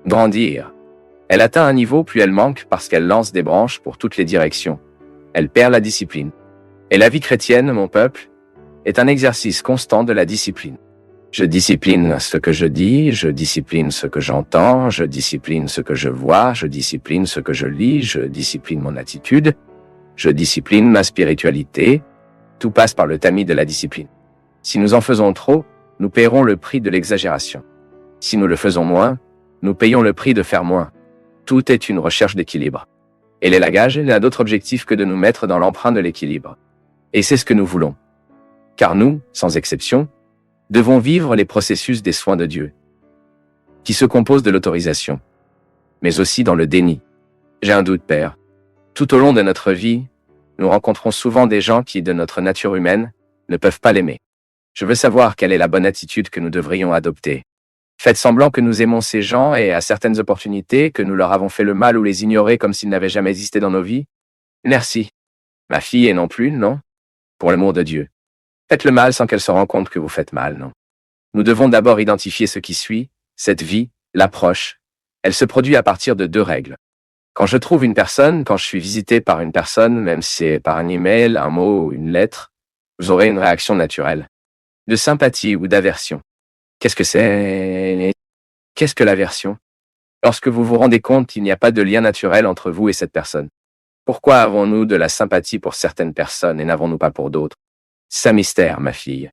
Grandir. Elle atteint un niveau plus elle manque parce qu'elle lance des branches pour toutes les directions. Elle perd la discipline. Et la vie chrétienne, mon peuple, est un exercice constant de la discipline. Je discipline ce que je dis, je discipline ce que j'entends, je discipline ce que je vois, je discipline ce que je lis, je discipline mon attitude, je discipline ma spiritualité. Tout passe par le tamis de la discipline. Si nous en faisons trop, nous paierons le prix de l'exagération. Si nous le faisons moins, nous payons le prix de faire moins. Tout est une recherche d'équilibre. Et l'élagage n'a d'autre objectif que de nous mettre dans l'emprunt de l'équilibre. Et c'est ce que nous voulons. Car nous, sans exception, devons vivre les processus des soins de Dieu, qui se composent de l'autorisation, mais aussi dans le déni. J'ai un doute, Père. Tout au long de notre vie, nous rencontrons souvent des gens qui, de notre nature humaine, ne peuvent pas l'aimer. Je veux savoir quelle est la bonne attitude que nous devrions adopter. Faites semblant que nous aimons ces gens et à certaines opportunités, que nous leur avons fait le mal ou les ignorer comme s'ils n'avaient jamais existé dans nos vies. Merci. Ma fille et non plus, non? Pour l'amour de Dieu. Faites le mal sans qu'elle se rende compte que vous faites mal, non? Nous devons d'abord identifier ce qui suit, cette vie, l'approche. Elle se produit à partir de 2 règles. Quand je trouve une personne, quand je suis visité par une personne, même si c'est par un email, un mot ou une lettre, vous aurez une réaction naturelle. De sympathie ou d'aversion. Qu'est-ce que c'est? Qu'est-ce que l'aversion? Lorsque vous vous rendez compte qu'il n'y a pas de lien naturel entre vous et cette personne. Pourquoi avons-nous de la sympathie pour certaines personnes et n'avons-nous pas pour d'autres? C'est un mystère, ma fille.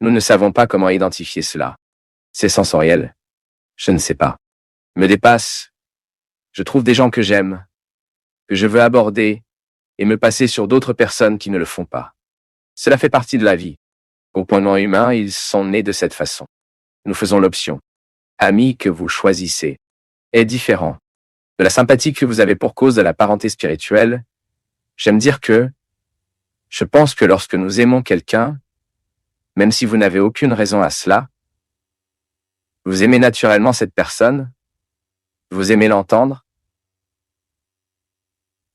Nous ne savons pas comment identifier cela. C'est sensoriel. Je ne sais pas. Me dépasse. Je trouve des gens que j'aime, que je veux aborder et me passer sur d'autres personnes qui ne le font pas. Cela fait partie de la vie. Au point de vue humain, ils sont nés de cette façon. Nous faisons l'option. Ami que vous choisissez est différent de la sympathie que vous avez pour cause de la parenté spirituelle. J'aime dire que je pense que lorsque nous aimons quelqu'un, même si vous n'avez aucune raison à cela, vous aimez naturellement cette personne, vous aimez l'entendre,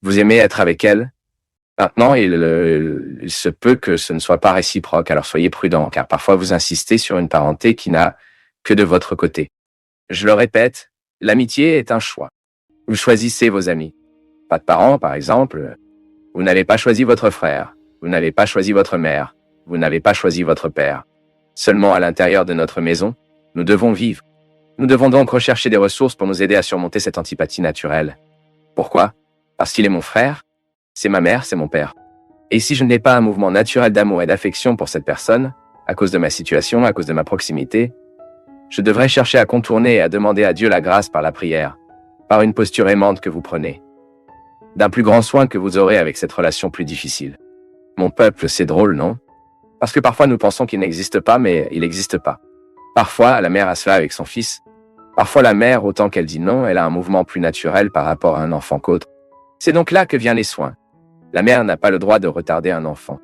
vous aimez être avec elle. Maintenant, il se peut que ce ne soit pas réciproque, alors soyez prudents, car parfois vous insistez sur une parenté qui n'a que de votre côté. Je le répète, l'amitié est un choix. Vous choisissez vos amis. Pas de parents, par exemple. Vous n'avez pas choisi votre frère. Vous n'avez pas choisi votre mère. Vous n'avez pas choisi votre père. Seulement à l'intérieur de notre maison, nous devons vivre. Nous devons donc rechercher des ressources pour nous aider à surmonter cette antipathie naturelle. Pourquoi? Parce qu'il est mon frère, c'est ma mère, c'est mon père. Et si je n'ai pas un mouvement naturel d'amour et d'affection pour cette personne, à cause de ma situation, à cause de ma proximité, je devrais chercher à contourner et à demander à Dieu la grâce par la prière, par une posture aimante que vous prenez, d'un plus grand soin que vous aurez avec cette relation plus difficile. Mon peuple, c'est drôle, non? Parce que parfois nous pensons qu'il n'existe pas, mais il n'existe pas. Parfois, la mère a cela avec son fils. Parfois, la mère, autant qu'elle dit non, elle a un mouvement plus naturel par rapport à un enfant qu'autre. C'est donc là que viennent les soins. La mère n'a pas le droit de retarder un enfant.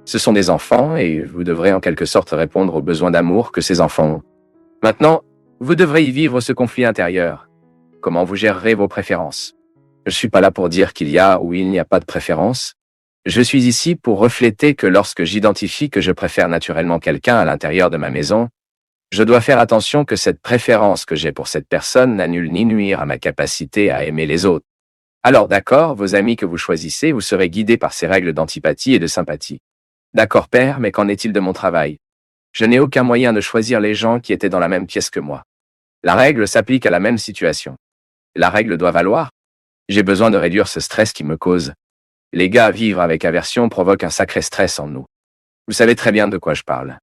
Ce sont des enfants et vous devrez en quelque sorte répondre aux besoins d'amour que ces enfants ont. Maintenant, vous devrez y vivre ce conflit intérieur. Comment vous gérerez vos préférences? Je ne suis pas là pour dire qu'il y a ou il n'y a pas de préférence. Je suis ici pour refléter que lorsque j'identifie que je préfère naturellement quelqu'un à l'intérieur de ma maison, je dois faire attention que cette préférence que j'ai pour cette personne n'annule ni nuire à ma capacité à aimer les autres. Alors d'accord, vos amis que vous choisissez, vous serez guidés par ces règles d'antipathie et de sympathie. D'accord, père, mais qu'en est-il de mon travail? Je n'ai aucun moyen de choisir les gens qui étaient dans la même pièce que moi. La règle s'applique à la même situation. La règle doit valoir. J'ai besoin de réduire ce stress qui me cause. Les gars, vivre avec aversion provoque un sacré stress en nous. Vous savez très bien de quoi je parle.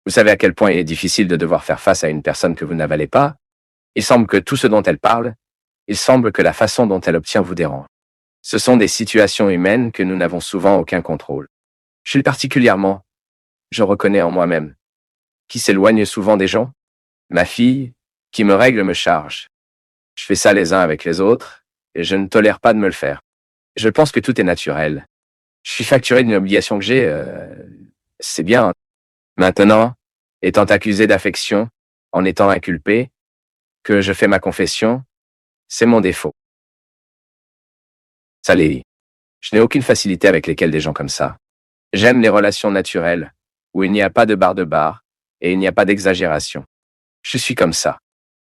Vous savez à quel point il est difficile de devoir faire face à une personne que vous n'avalez pas. Il semble que tout ce dont elle parle, il semble que la façon dont elle obtient vous dérange. Ce sont des situations humaines que nous n'avons souvent aucun contrôle. Je reconnais en moi-même, qui s'éloigne souvent des gens. Ma fille, qui me règle, me charge. Je fais ça les uns avec les autres, et je ne tolère pas de me le faire. Je pense que tout est naturel. Je suis facturé d'une obligation que j'ai, c'est bien. Maintenant, étant accusé d'affection, en étant inculpé, que je fais ma confession, c'est mon défaut. Ça l'est. Je n'ai aucune facilité avec lesquels des gens comme ça. J'aime les relations naturelles, où il n'y a pas de barre et il n'y a pas d'exagération. Je suis comme ça.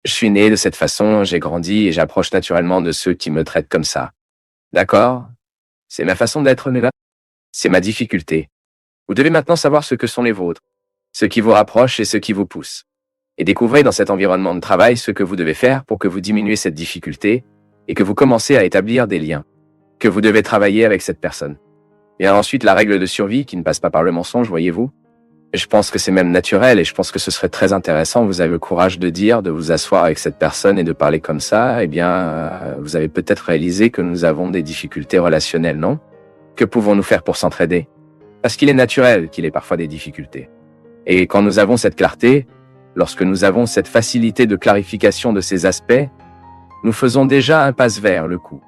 Je suis né de cette façon, j'ai grandi et j'approche naturellement de ceux qui me traitent comme ça. D'accord? C'est ma façon d'être né là. C'est ma difficulté. Vous devez maintenant savoir ce que sont les vôtres, ce qui vous rapproche et ce qui vous pousse. Et découvrez dans cet environnement de travail ce que vous devez faire pour que vous diminuiez cette difficulté et que vous commencez à établir des liens, que vous devez travailler avec cette personne. Et ensuite, la règle de survie qui ne passe pas par le mensonge, voyez-vous? Je pense que c'est même naturel et je pense que ce serait très intéressant. Vous avez le courage de dire, de vous asseoir avec cette personne et de parler comme ça. Eh bien, vous avez peut-être réalisé que nous avons des difficultés relationnelles, non? Que pouvons-nous faire pour s'entraider? Parce qu'il est naturel qu'il ait parfois des difficultés. Et quand nous avons cette clarté, lorsque nous avons cette facilité de clarification de ces aspects, nous faisons déjà un pas vers le coup.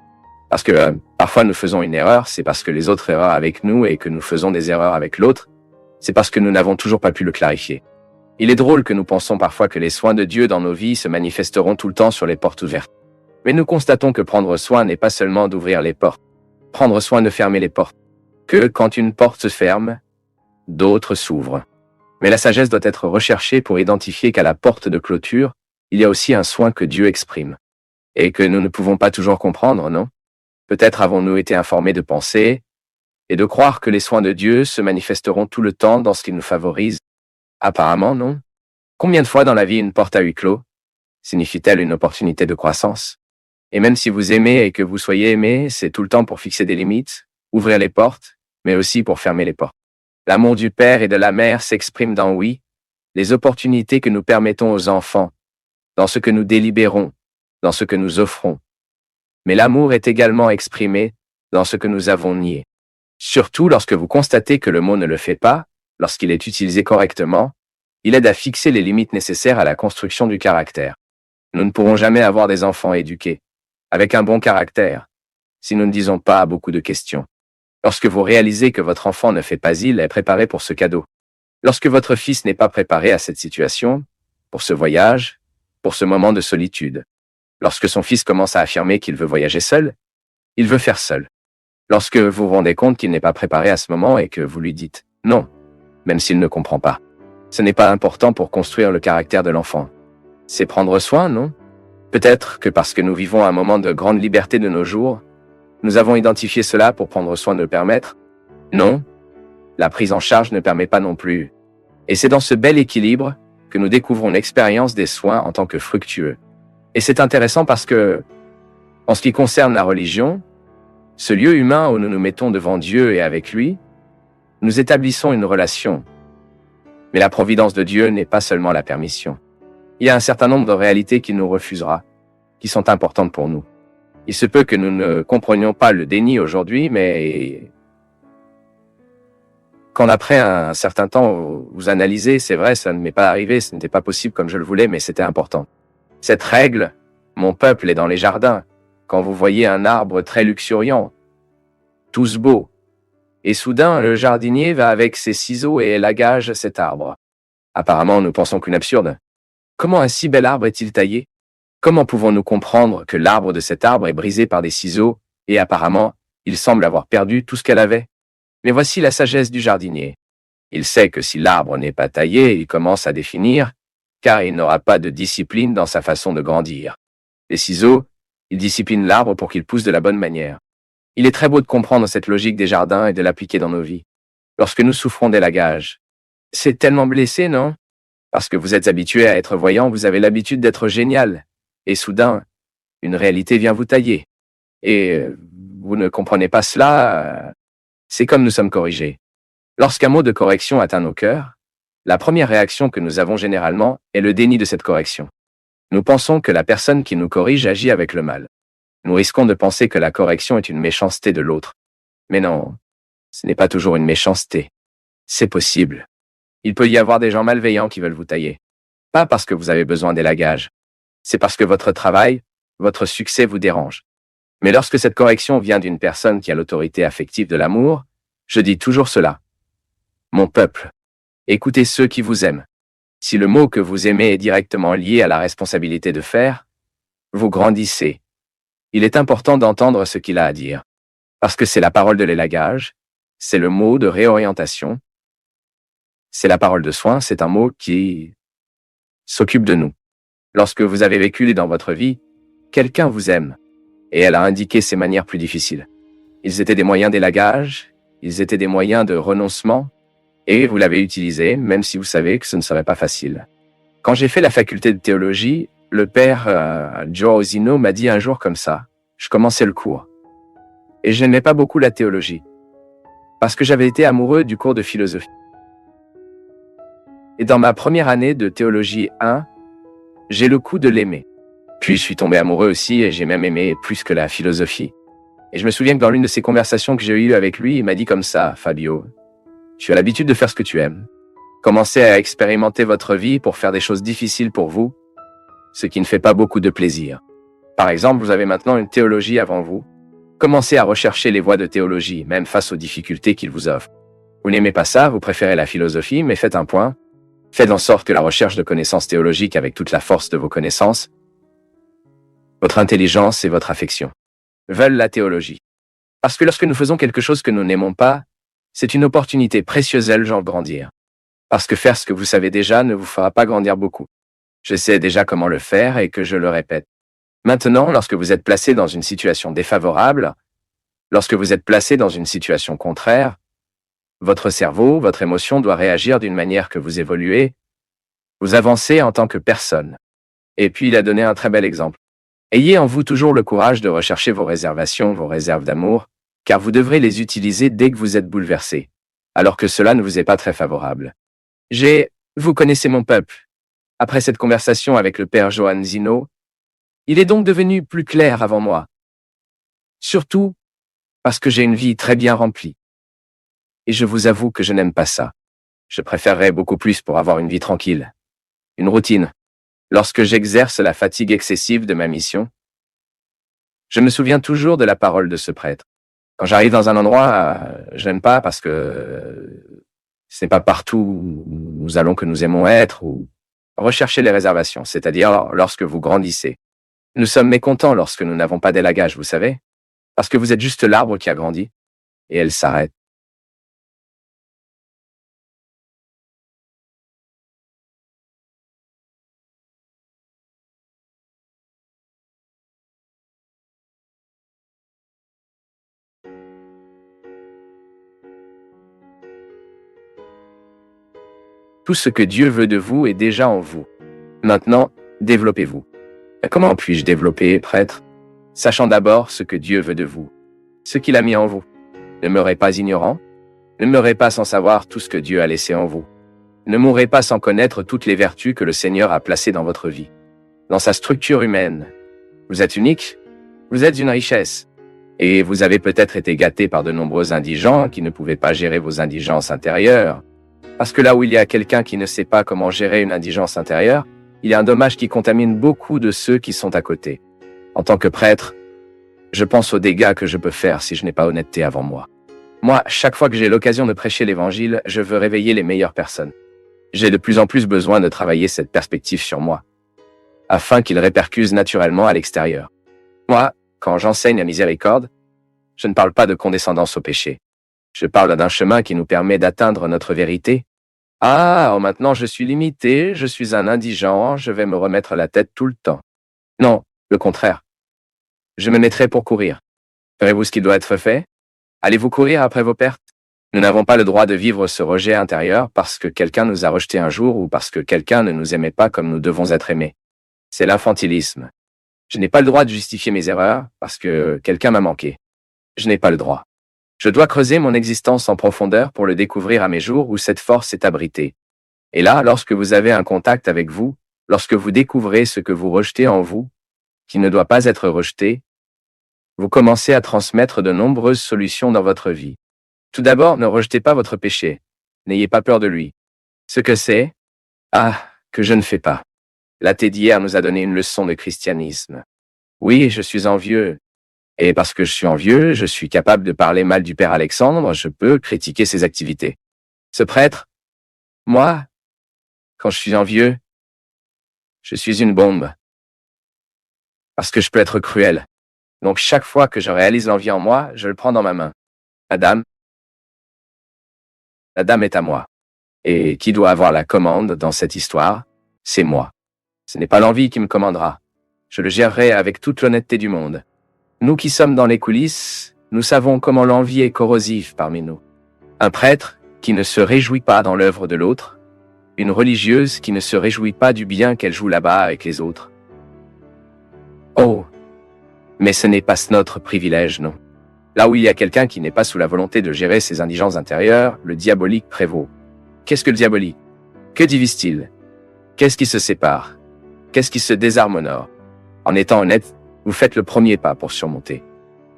Parce que parfois nous faisons une erreur, c'est parce que les autres erreurs avec nous et que nous faisons des erreurs avec l'autre, c'est parce que nous n'avons toujours pas pu le clarifier. Il est drôle que nous pensons parfois que les soins de Dieu dans nos vies se manifesteront tout le temps sur les portes ouvertes. Mais nous constatons que prendre soin n'est pas seulement d'ouvrir les portes. Prendre soin de fermer les portes. Que quand une porte se ferme, d'autres s'ouvrent. Mais la sagesse doit être recherchée pour identifier qu'à la porte de clôture, il y a aussi un soin que Dieu exprime. Et que nous ne pouvons pas toujours comprendre, non? Peut-être avons-nous été informés de penser et de croire que les soins de Dieu se manifesteront tout le temps dans ce qu'il nous favorise. Apparemment, non. Combien de fois dans la vie une porte à huis clos signifie-t-elle une opportunité de croissance? Et même si vous aimez et que vous soyez aimé, c'est tout le temps pour fixer des limites, ouvrir les portes, mais aussi pour fermer les portes. L'amour du père et de la mère s'exprime dans oui, les opportunités que nous permettons aux enfants, dans ce que nous délibérons, dans ce que nous offrons. Mais l'amour est également exprimé dans ce que nous avons nié. Surtout lorsque vous constatez que le mot ne le fait pas, lorsqu'il est utilisé correctement, il aide à fixer les limites nécessaires à la construction du caractère. Nous ne pourrons jamais avoir des enfants éduqués, avec un bon caractère, si nous ne disons pas à beaucoup de questions. Lorsque vous réalisez que votre enfant ne fait pas il est préparé pour ce cadeau. Lorsque votre fils n'est pas préparé à cette situation, pour ce voyage, pour ce moment de solitude. Lorsque son fils commence à affirmer qu'il veut voyager seul, il veut faire seul. Lorsque vous vous rendez compte qu'il n'est pas préparé à ce moment et que vous lui dites « non », même s'il ne comprend pas. Ce n'est pas important pour construire le caractère de l'enfant. C'est prendre soin, non? Peut-être que parce que nous vivons un moment de grande liberté de nos jours, nous avons identifié cela pour prendre soin de le permettre? Non. La prise en charge ne permet pas non plus. Et c'est dans ce bel équilibre que nous découvrons l'expérience des soins en tant que fructueux. Et c'est intéressant parce que, en ce qui concerne la religion, ce lieu humain où nous nous mettons devant Dieu et avec lui, nous établissons une relation. Mais la providence de Dieu n'est pas seulement la permission. Il y a un certain nombre de réalités qu'il nous refusera, qui sont importantes pour nous. Il se peut que nous ne comprenions pas le déni aujourd'hui, mais quand après un certain temps vous analysez, c'est vrai, ça ne m'est pas arrivé, ce n'était pas possible comme je le voulais, mais c'était important. Cette règle, mon peuple est dans les jardins, quand vous voyez un arbre très luxuriant, tous beaux, et soudain le jardinier va avec ses ciseaux et élagage cet arbre. Apparemment, nous pensons qu'une absurde. Comment un si bel arbre est-il taillé? Comment pouvons-nous comprendre que l'arbre de cet arbre est brisé par des ciseaux, et apparemment, il semble avoir perdu tout ce qu'elle avait? Mais voici la sagesse du jardinier. Il sait que si l'arbre n'est pas taillé, il commence à définir, car il n'aura pas de discipline dans sa façon de grandir. Les ciseaux, ils disciplinent l'arbre pour qu'il pousse de la bonne manière. Il est très beau de comprendre cette logique des jardins et de l'appliquer dans nos vies. Lorsque nous souffrons d'élagage, c'est tellement blessé, non? Parce que vous êtes habitué à être voyant, vous avez l'habitude d'être génial. Et soudain, une réalité vient vous tailler. Et vous ne comprenez pas cela, c'est comme nous sommes corrigés. Lorsqu'un mot de correction atteint nos cœurs, la première réaction que nous avons généralement est le déni de cette correction. Nous pensons que la personne qui nous corrige agit avec le mal. Nous risquons de penser que la correction est une méchanceté de l'autre. Mais non, ce n'est pas toujours une méchanceté. C'est possible. Il peut y avoir des gens malveillants qui veulent vous tailler. Pas parce que vous avez besoin d'élagage. C'est parce que votre travail, votre succès vous dérange. Mais lorsque cette correction vient d'une personne qui a l'autorité affective de l'amour, je dis toujours cela. Mon peuple, écoutez ceux qui vous aiment. Si le mot que vous aimez est directement lié à la responsabilité de faire, vous grandissez. Il est important d'entendre ce qu'il a à dire. Parce que c'est la parole de l'élagage, c'est le mot de réorientation, c'est la parole de soin, c'est un mot qui s'occupe de nous. Lorsque vous avez vécu dans votre vie, quelqu'un vous aime, et elle a indiqué ses manières plus difficiles. Ils étaient des moyens d'élagage, ils étaient des moyens de renoncement, et vous l'avez utilisé, même si vous savez que ce ne serait pas facile. Quand j'ai fait la faculté de théologie, le père Joe Zino m'a dit un jour comme ça, je commençais le cours. Et je n'aimais pas beaucoup la théologie, parce que j'avais été amoureux du cours de philosophie. Et dans ma première année de théologie 1, j'ai le coup de l'aimer. Puis je suis tombé amoureux aussi, et j'ai même aimé plus que la philosophie. Et je me souviens que dans l'une de ces conversations que j'ai eues avec lui, il m'a dit comme ça, Fabio, tu as l'habitude de faire ce que tu aimes. Commencez à expérimenter votre vie pour faire des choses difficiles pour vous, ce qui ne fait pas beaucoup de plaisir. Par exemple, vous avez maintenant une théologie avant vous. Commencez à rechercher les voies de théologie, même face aux difficultés qu'il vous offre. Vous n'aimez pas ça, vous préférez la philosophie, mais faites un point. Faites en sorte que la recherche de connaissances théologiques avec toute la force de vos connaissances, votre intelligence et votre affection, veulent la théologie. Parce que lorsque nous faisons quelque chose que nous n'aimons pas, c'est une opportunité précieuse de grandir. Parce que faire ce que vous savez déjà ne vous fera pas grandir beaucoup. Je sais déjà comment le faire et que je le répète. Maintenant, lorsque vous êtes placé dans une situation défavorable, lorsque vous êtes placé dans une situation contraire, votre cerveau, votre émotion doit réagir d'une manière que vous évoluez, vous avancez en tant que personne. Et puis il a donné un très bel exemple. Ayez en vous toujours le courage de rechercher vos réservations, vos réserves d'amour, car vous devrez les utiliser dès que vous êtes bouleversé, alors que cela ne vous est pas très favorable. Vous connaissez mon peuple. Après cette conversation avec le père Johan Zino, il est donc devenu plus clair avant moi. Surtout parce que j'ai une vie très bien remplie. Et je vous avoue que je n'aime pas ça. Je préférerais beaucoup plus pour avoir une vie tranquille. Une routine. Lorsque j'exerce la fatigue excessive de ma mission, je me souviens toujours de la parole de ce prêtre. Quand j'arrive dans un endroit, je n'aime pas parce que ce n'est pas partout où nous allons que nous aimons être, ou rechercher les réservations, c'est-à-dire lorsque vous grandissez. Nous sommes mécontents lorsque nous n'avons pas d'élagage, vous savez, parce que vous êtes juste l'arbre qui a grandi, et elle s'arrête. Tout ce que Dieu veut de vous est déjà en vous. Maintenant, développez-vous. Comment puis-je développer, prêtre? Sachant d'abord ce que Dieu veut de vous, ce qu'il a mis en vous. Ne meurez pas ignorant, ne meurez pas sans savoir tout ce que Dieu a laissé en vous. Ne mourrez pas sans connaître toutes les vertus que le Seigneur a placées dans votre vie, dans sa structure humaine. Vous êtes unique, vous êtes une richesse, et vous avez peut-être été gâté par de nombreux indigents qui ne pouvaient pas gérer vos indigences intérieures. Parce que là où il y a quelqu'un qui ne sait pas comment gérer une indigence intérieure, il y a un dommage qui contamine beaucoup de ceux qui sont à côté. En tant que prêtre, je pense aux dégâts que je peux faire si je n'ai pas honnêteté avant moi. Moi, chaque fois que j'ai l'occasion de prêcher l'Évangile, je veux réveiller les meilleures personnes. J'ai de plus en plus besoin de travailler cette perspective sur moi, afin qu'il répercuse naturellement à l'extérieur. Moi, quand j'enseigne la miséricorde, je ne parle pas de condescendance au péché. Je parle d'un chemin qui nous permet d'atteindre notre vérité. Ah, maintenant je suis limité, je suis un indigent, je vais me remettre la tête tout le temps. Non, le contraire. Je me mettrai pour courir. Ferez-vous ce qui doit être fait? Allez-vous courir après vos pertes? Nous n'avons pas le droit de vivre ce rejet intérieur parce que quelqu'un nous a rejetés un jour ou parce que quelqu'un ne nous aimait pas comme nous devons être aimés. C'est l'infantilisme. Je n'ai pas le droit de justifier mes erreurs parce que quelqu'un m'a manqué. Je n'ai pas le droit. Je dois creuser mon existence en profondeur pour le découvrir à mes jours où cette force est abritée. Et là, lorsque vous avez un contact avec vous, lorsque vous découvrez ce que vous rejetez en vous, qui ne doit pas être rejeté, vous commencez à transmettre de nombreuses solutions dans votre vie. Tout d'abord, ne rejetez pas votre péché. N'ayez pas peur de lui. Ce que c'est, que je ne fais pas. L'athée d'hier nous a donné une leçon de christianisme. Oui, je suis envieux. Et parce que je suis envieux, je suis capable de parler mal du père Alexandre, je peux critiquer ses activités. Ce prêtre, moi, quand je suis envieux, je suis une bombe. Parce que je peux être cruel. Donc chaque fois que je réalise l'envie en moi, je le prends dans ma main. La dame est à moi. Et qui doit avoir la commande dans cette histoire? C'est moi. Ce n'est pas l'envie qui me commandera. Je le gérerai avec toute l'honnêteté du monde. Nous qui sommes dans les coulisses, nous savons comment l'envie est corrosive parmi nous. Un prêtre qui ne se réjouit pas dans l'œuvre de l'autre, une religieuse qui ne se réjouit pas du bien qu'elle joue là-bas avec les autres. Oh, mais ce n'est pas notre privilège, non. Là où il y a quelqu'un qui n'est pas sous la volonté de gérer ses indigents intérieurs, le diabolique prévaut. Qu'est-ce que le diabolique? Que divise-t-il? Qu'est-ce qui se sépare? Qu'est-ce qui se désharmonore? En étant honnête, vous faites le premier pas pour surmonter.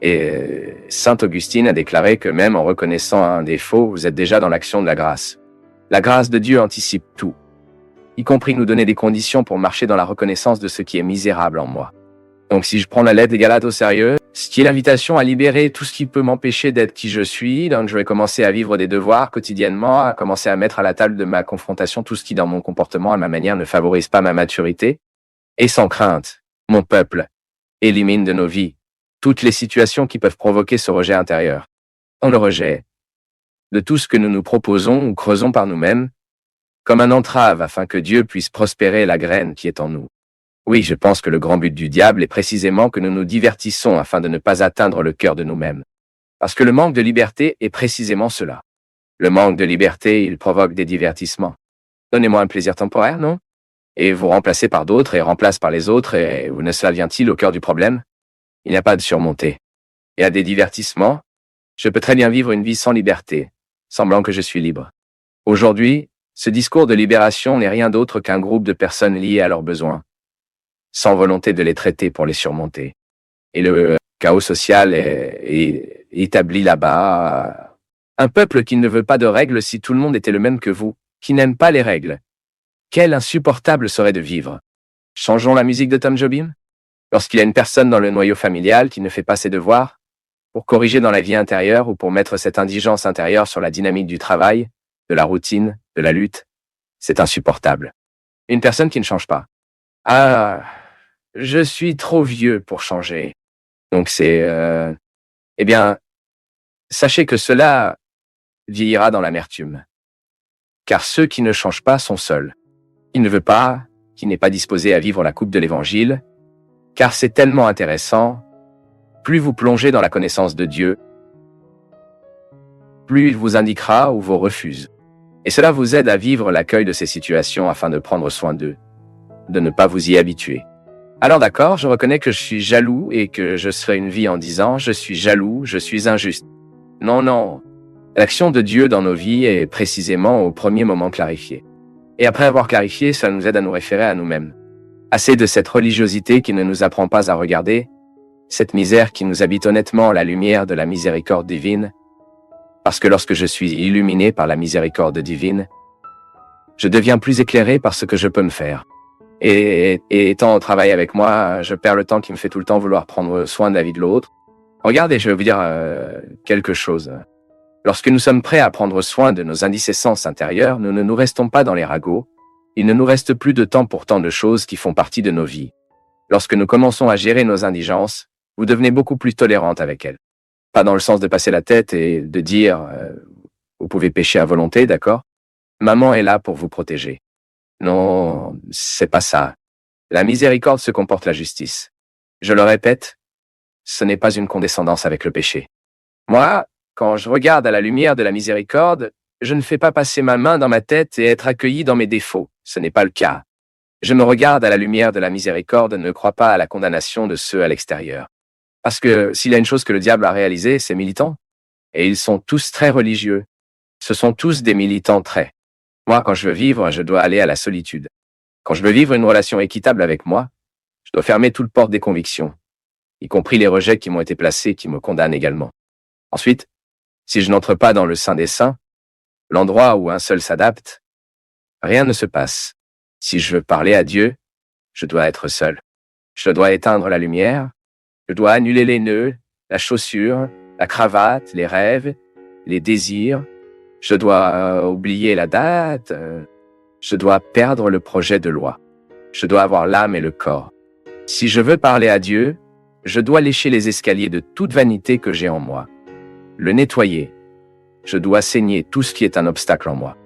Et Sainte Augustine a déclaré que même en reconnaissant un défaut, vous êtes déjà dans l'action de la grâce. La grâce de Dieu anticipe tout, y compris nous donner des conditions pour marcher dans la reconnaissance de ce qui est misérable en moi. Donc si je prends la lettre des Galates au sérieux, ce qui est l'invitation à libérer tout ce qui peut m'empêcher d'être qui je suis, donc je vais commencer à vivre des devoirs quotidiennement, à commencer à mettre à la table de ma confrontation tout ce qui dans mon comportement, à ma manière, ne favorise pas ma maturité. Et sans crainte, mon peuple, élimine de nos vies toutes les situations qui peuvent provoquer ce rejet intérieur. On le rejet de tout ce que nous nous proposons ou creusons par nous-mêmes, comme un entrave afin que Dieu puisse prospérer la graine qui est en nous. Oui, je pense que le grand but du diable est précisément que nous nous divertissons afin de ne pas atteindre le cœur de nous-mêmes. Parce que le manque de liberté est précisément cela. Le manque de liberté, il provoque des divertissements. Donnez-moi un plaisir temporaire, non? Et vous remplacez par d'autres et remplace par les autres et où ne cela vient-il au cœur du problème? Il n'y a pas de surmontée. Il y a des divertissements. Je peux très bien vivre une vie sans liberté, semblant que je suis libre. Aujourd'hui, ce discours de libération n'est rien d'autre qu'un groupe de personnes liées à leurs besoins, sans volonté de les traiter pour les surmonter. Et le chaos social est établi là-bas. Un peuple qui ne veut pas de règles si tout le monde était le même que vous, qui n'aime pas les règles. Quel insupportable serait de vivre. Changeons la musique de Tom Jobim? Lorsqu'il y a une personne dans le noyau familial qui ne fait pas ses devoirs, pour corriger dans la vie intérieure ou pour mettre cette indigence intérieure sur la dynamique du travail, de la routine, de la lutte, c'est insupportable. Une personne qui ne change pas. Ah, je suis trop vieux pour changer. Donc eh bien, sachez que cela vieillira dans l'amertume. Car ceux qui ne changent pas sont seuls. Il ne veut pas, qui n'est pas disposé à vivre la coupe de l'évangile, car c'est tellement intéressant. Plus vous plongez dans la connaissance de Dieu, plus il vous indiquera ou vous refuse. Et cela vous aide à vivre l'accueil de ces situations afin de prendre soin d'eux, de ne pas vous y habituer. Alors d'accord, je reconnais que je suis jaloux et que je serai une vie en disant « je suis jaloux, je suis injuste ». Non, non. L'action de Dieu dans nos vies est précisément au premier moment clarifiée. Et après avoir clarifié, ça nous aide à nous référer à nous-mêmes. Assez de cette religiosité qui ne nous apprend pas à regarder, cette misère qui nous habite honnêtement la lumière de la miséricorde divine, parce que lorsque je suis illuminé par la miséricorde divine, je deviens plus éclairé par ce que je peux me faire. Et étant au travail avec moi, je perds le temps qui me fait tout le temps vouloir prendre soin de la vie de l'autre. Regardez, je vais vous dire quelque chose. Lorsque nous sommes prêts à prendre soin de nos indécessances intérieures, nous ne nous restons pas dans les ragots. Il ne nous reste plus de temps pour tant de choses qui font partie de nos vies. Lorsque nous commençons à gérer nos indigences, vous devenez beaucoup plus tolérante avec elles. Pas dans le sens de passer la tête et de dire vous pouvez pécher à volonté, d'accord? Maman est là pour vous protéger. Non, c'est pas ça. La miséricorde se comporte la justice. Je le répète, ce n'est pas une condescendance avec le péché. Moi, quand je regarde à la lumière de la miséricorde, je ne fais pas passer ma main dans ma tête et être accueilli dans mes défauts. Ce n'est pas le cas. Je me regarde à la lumière de la miséricorde et ne crois pas à la condamnation de ceux à l'extérieur. Parce que s'il y a une chose que le diable a réalisée, c'est militant. Et ils sont tous très religieux. Ce sont tous des militants très. Moi, quand je veux vivre, je dois aller à la solitude. Quand je veux vivre une relation équitable avec moi, je dois fermer toute porte des convictions, y compris les rejets qui m'ont été placés, qui me condamnent également. Ensuite, si je n'entre pas dans le Saint des Saints, l'endroit où un seul s'adapte, rien ne se passe. Si je veux parler à Dieu, je dois être seul. Je dois éteindre la lumière, je dois annuler les nœuds, la chaussure, la cravate, les rêves, les désirs. Je dois oublier la date. Je dois perdre le projet de loi. Je dois avoir l'âme et le corps. Si je veux parler à Dieu, je dois lécher les escaliers de toute vanité que j'ai en moi. Le nettoyer. Je dois saigner tout ce qui est un obstacle en moi.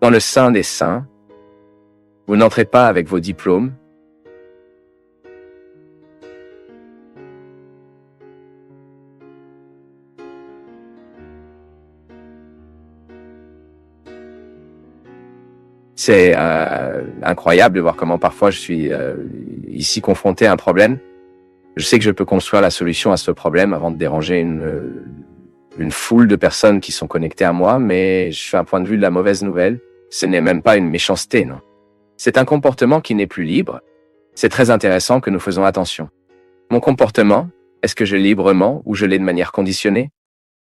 Dans le Saint des Saints, vous n'entrez pas avec vos diplômes, C'est incroyable de voir comment parfois je suis ici confronté à un problème. Je sais que je peux construire la solution à ce problème avant de déranger une foule de personnes qui sont connectées à moi, mais je suis un point de vue de la mauvaise nouvelle. Ce n'est même pas une méchanceté, non. C'est un comportement qui n'est plus libre. C'est très intéressant que nous faisons attention. Mon comportement, est-ce que je l'ai librement ou je l'ai de manière conditionnée?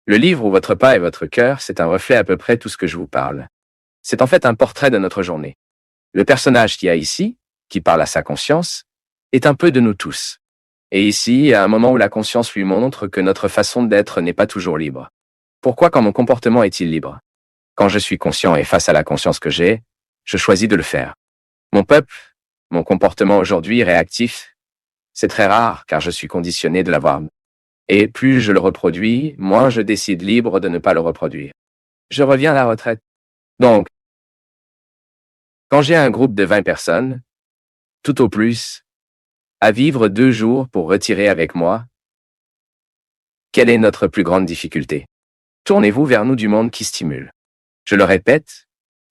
Le livre ou votre pas et votre cœur, c'est un reflet à peu près tout ce que je vous parle. C'est en fait un portrait de notre journée. Le personnage qu'il y a ici, qui parle à sa conscience, est un peu de nous tous. Et ici, à un moment où la conscience lui montre que notre façon d'être n'est pas toujours libre. Pourquoi quand mon comportement est-il libre? Quand je suis conscient et face à la conscience que j'ai, je choisis de le faire. Mon peuple, mon comportement aujourd'hui réactif, c'est très rare car je suis conditionné de l'avoir. Et plus je le reproduis, moins je décide libre de ne pas le reproduire. Je reviens à la retraite. Donc, quand j'ai un groupe de 20 personnes, tout au plus, à vivre 2 jours pour retirer avec moi, quelle est notre plus grande difficulté? Tournez-vous vers nous du monde qui stimule. Je le répète,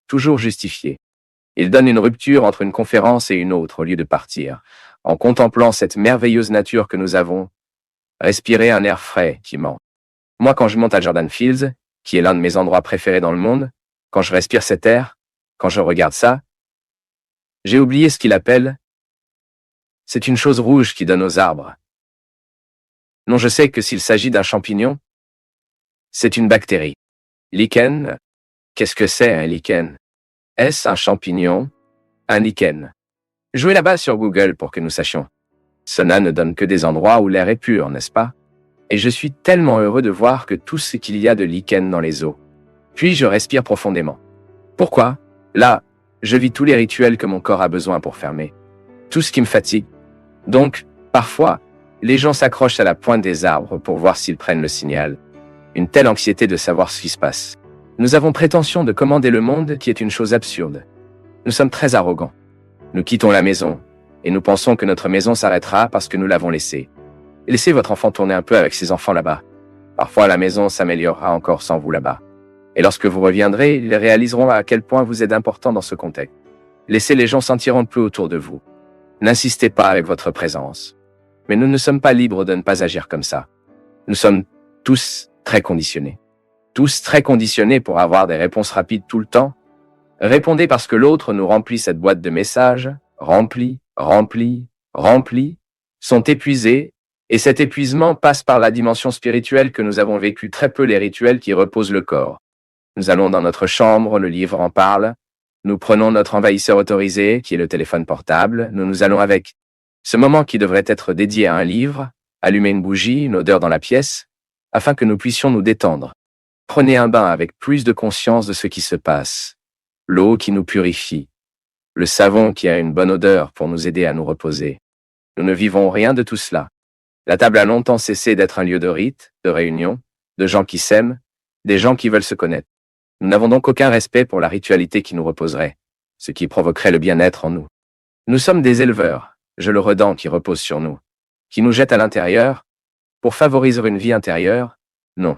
toujours justifié. Il donne une rupture entre une conférence et une autre au lieu de partir. En contemplant cette merveilleuse nature que nous avons, respirer un air frais qui ment. Moi, quand je monte à Jordan Fields, qui est l'un de mes endroits préférés dans le monde, quand je respire cet air, quand je regarde ça, j'ai oublié ce qu'il appelle. C'est une chose rouge qui donne aux arbres. Non, je sais que s'il s'agit d'un champignon, c'est une bactérie. Lichen, qu'est-ce que c'est un lichen? Est-ce un champignon? Un lichen. Jouez là-bas sur Google pour que nous sachions. Cela ne donne que des endroits où l'air est pur, n'est-ce pas? Et je suis tellement heureux de voir que tout ce qu'il y a de lichen dans les eaux. Puis je respire profondément. Pourquoi? Là, je vis tous les rituels que mon corps a besoin pour fermer. Tout ce qui me fatigue. Donc, parfois, les gens s'accrochent à la pointe des arbres pour voir s'ils prennent le signal. Une telle anxiété de savoir ce qui se passe. Nous avons prétention de commander le monde qui est une chose absurde. Nous sommes très arrogants. Nous quittons la maison, et nous pensons que notre maison s'arrêtera parce que nous l'avons laissée. Laissez votre enfant tourner un peu avec ses enfants là-bas. Parfois la maison s'améliorera encore sans vous là-bas. Et lorsque vous reviendrez, ils réaliseront à quel point vous êtes important dans ce contexte. Laissez les gens sentir un peu autour de vous. N'insistez pas avec votre présence. Mais nous ne sommes pas libres de ne pas agir comme ça. Nous sommes tous très conditionnés. Tous très conditionnés pour avoir des réponses rapides tout le temps. Répondez parce que l'autre nous remplit cette boîte de messages, remplis, sont épuisés, et cet épuisement passe par la dimension spirituelle que nous avons vécu très peu les rituels qui reposent le corps. Nous allons dans notre chambre, le livre en parle, nous prenons notre envahisseur autorisé, qui est le téléphone portable, nous allons avec. Ce moment qui devrait être dédié à un livre, allumer une bougie, une odeur dans la pièce, afin que nous puissions nous détendre. Prenez un bain avec plus de conscience de ce qui se passe. L'eau qui nous purifie. Le savon qui a une bonne odeur pour nous aider à nous reposer. Nous ne vivons rien de tout cela. La table a longtemps cessé d'être un lieu de rite, de réunion, de gens qui s'aiment, des gens qui veulent se connaître. Nous n'avons donc aucun respect pour la ritualité qui nous reposerait, ce qui provoquerait le bien-être en nous. Nous sommes des éleveurs, je le redans, qui reposent sur nous, qui nous jettent à l'intérieur, pour favoriser une vie intérieure. Non.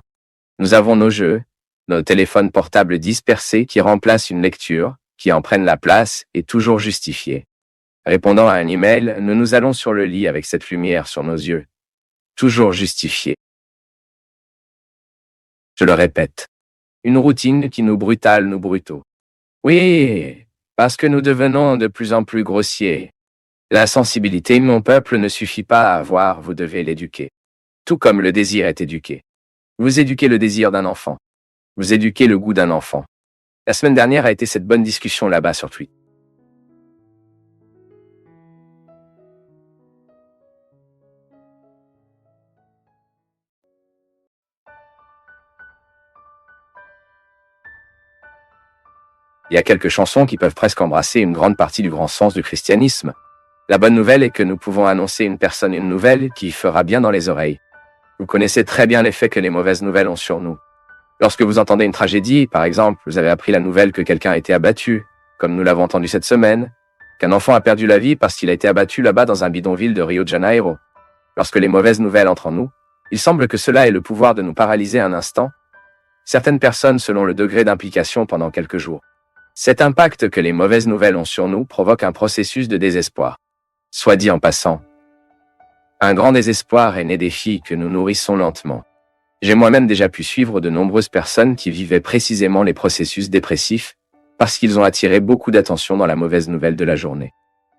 Nous avons nos jeux, nos téléphones portables dispersés qui remplacent une lecture, qui en prennent la place et toujours justifiés. Répondant à un email, nous nous allons sur le lit avec cette lumière sur nos yeux. Toujours justifiés. Je le répète. Une routine qui nous brutale, nous brutaux. Oui, parce que nous devenons de plus en plus grossiers. La sensibilité de mon peuple ne suffit pas à avoir, vous devez l'éduquer. Tout comme le désir est éduqué. Vous éduquez le désir d'un enfant. Vous éduquez le goût d'un enfant. La semaine dernière a été cette bonne discussion là-bas sur Twitter. Il y a quelques chansons qui peuvent presque embrasser une grande partie du grand sens du christianisme. La bonne nouvelle est que nous pouvons annoncer une personne une nouvelle qui fera bien dans les oreilles. Vous connaissez très bien l'effet que les mauvaises nouvelles ont sur nous. Lorsque vous entendez une tragédie, par exemple, vous avez appris la nouvelle que quelqu'un a été abattu, comme nous l'avons entendu cette semaine, qu'un enfant a perdu la vie parce qu'il a été abattu là-bas dans un bidonville de Rio de Janeiro. Lorsque les mauvaises nouvelles entrent en nous, il semble que cela ait le pouvoir de nous paralyser un instant, certaines personnes selon le degré d'implication pendant quelques jours. Cet impact que les mauvaises nouvelles ont sur nous provoque un processus de désespoir. Soit dit en passant, un grand désespoir est né des filles que nous nourrissons lentement. J'ai moi-même déjà pu suivre de nombreuses personnes qui vivaient précisément les processus dépressifs parce qu'ils ont attiré beaucoup d'attention dans la mauvaise nouvelle de la journée.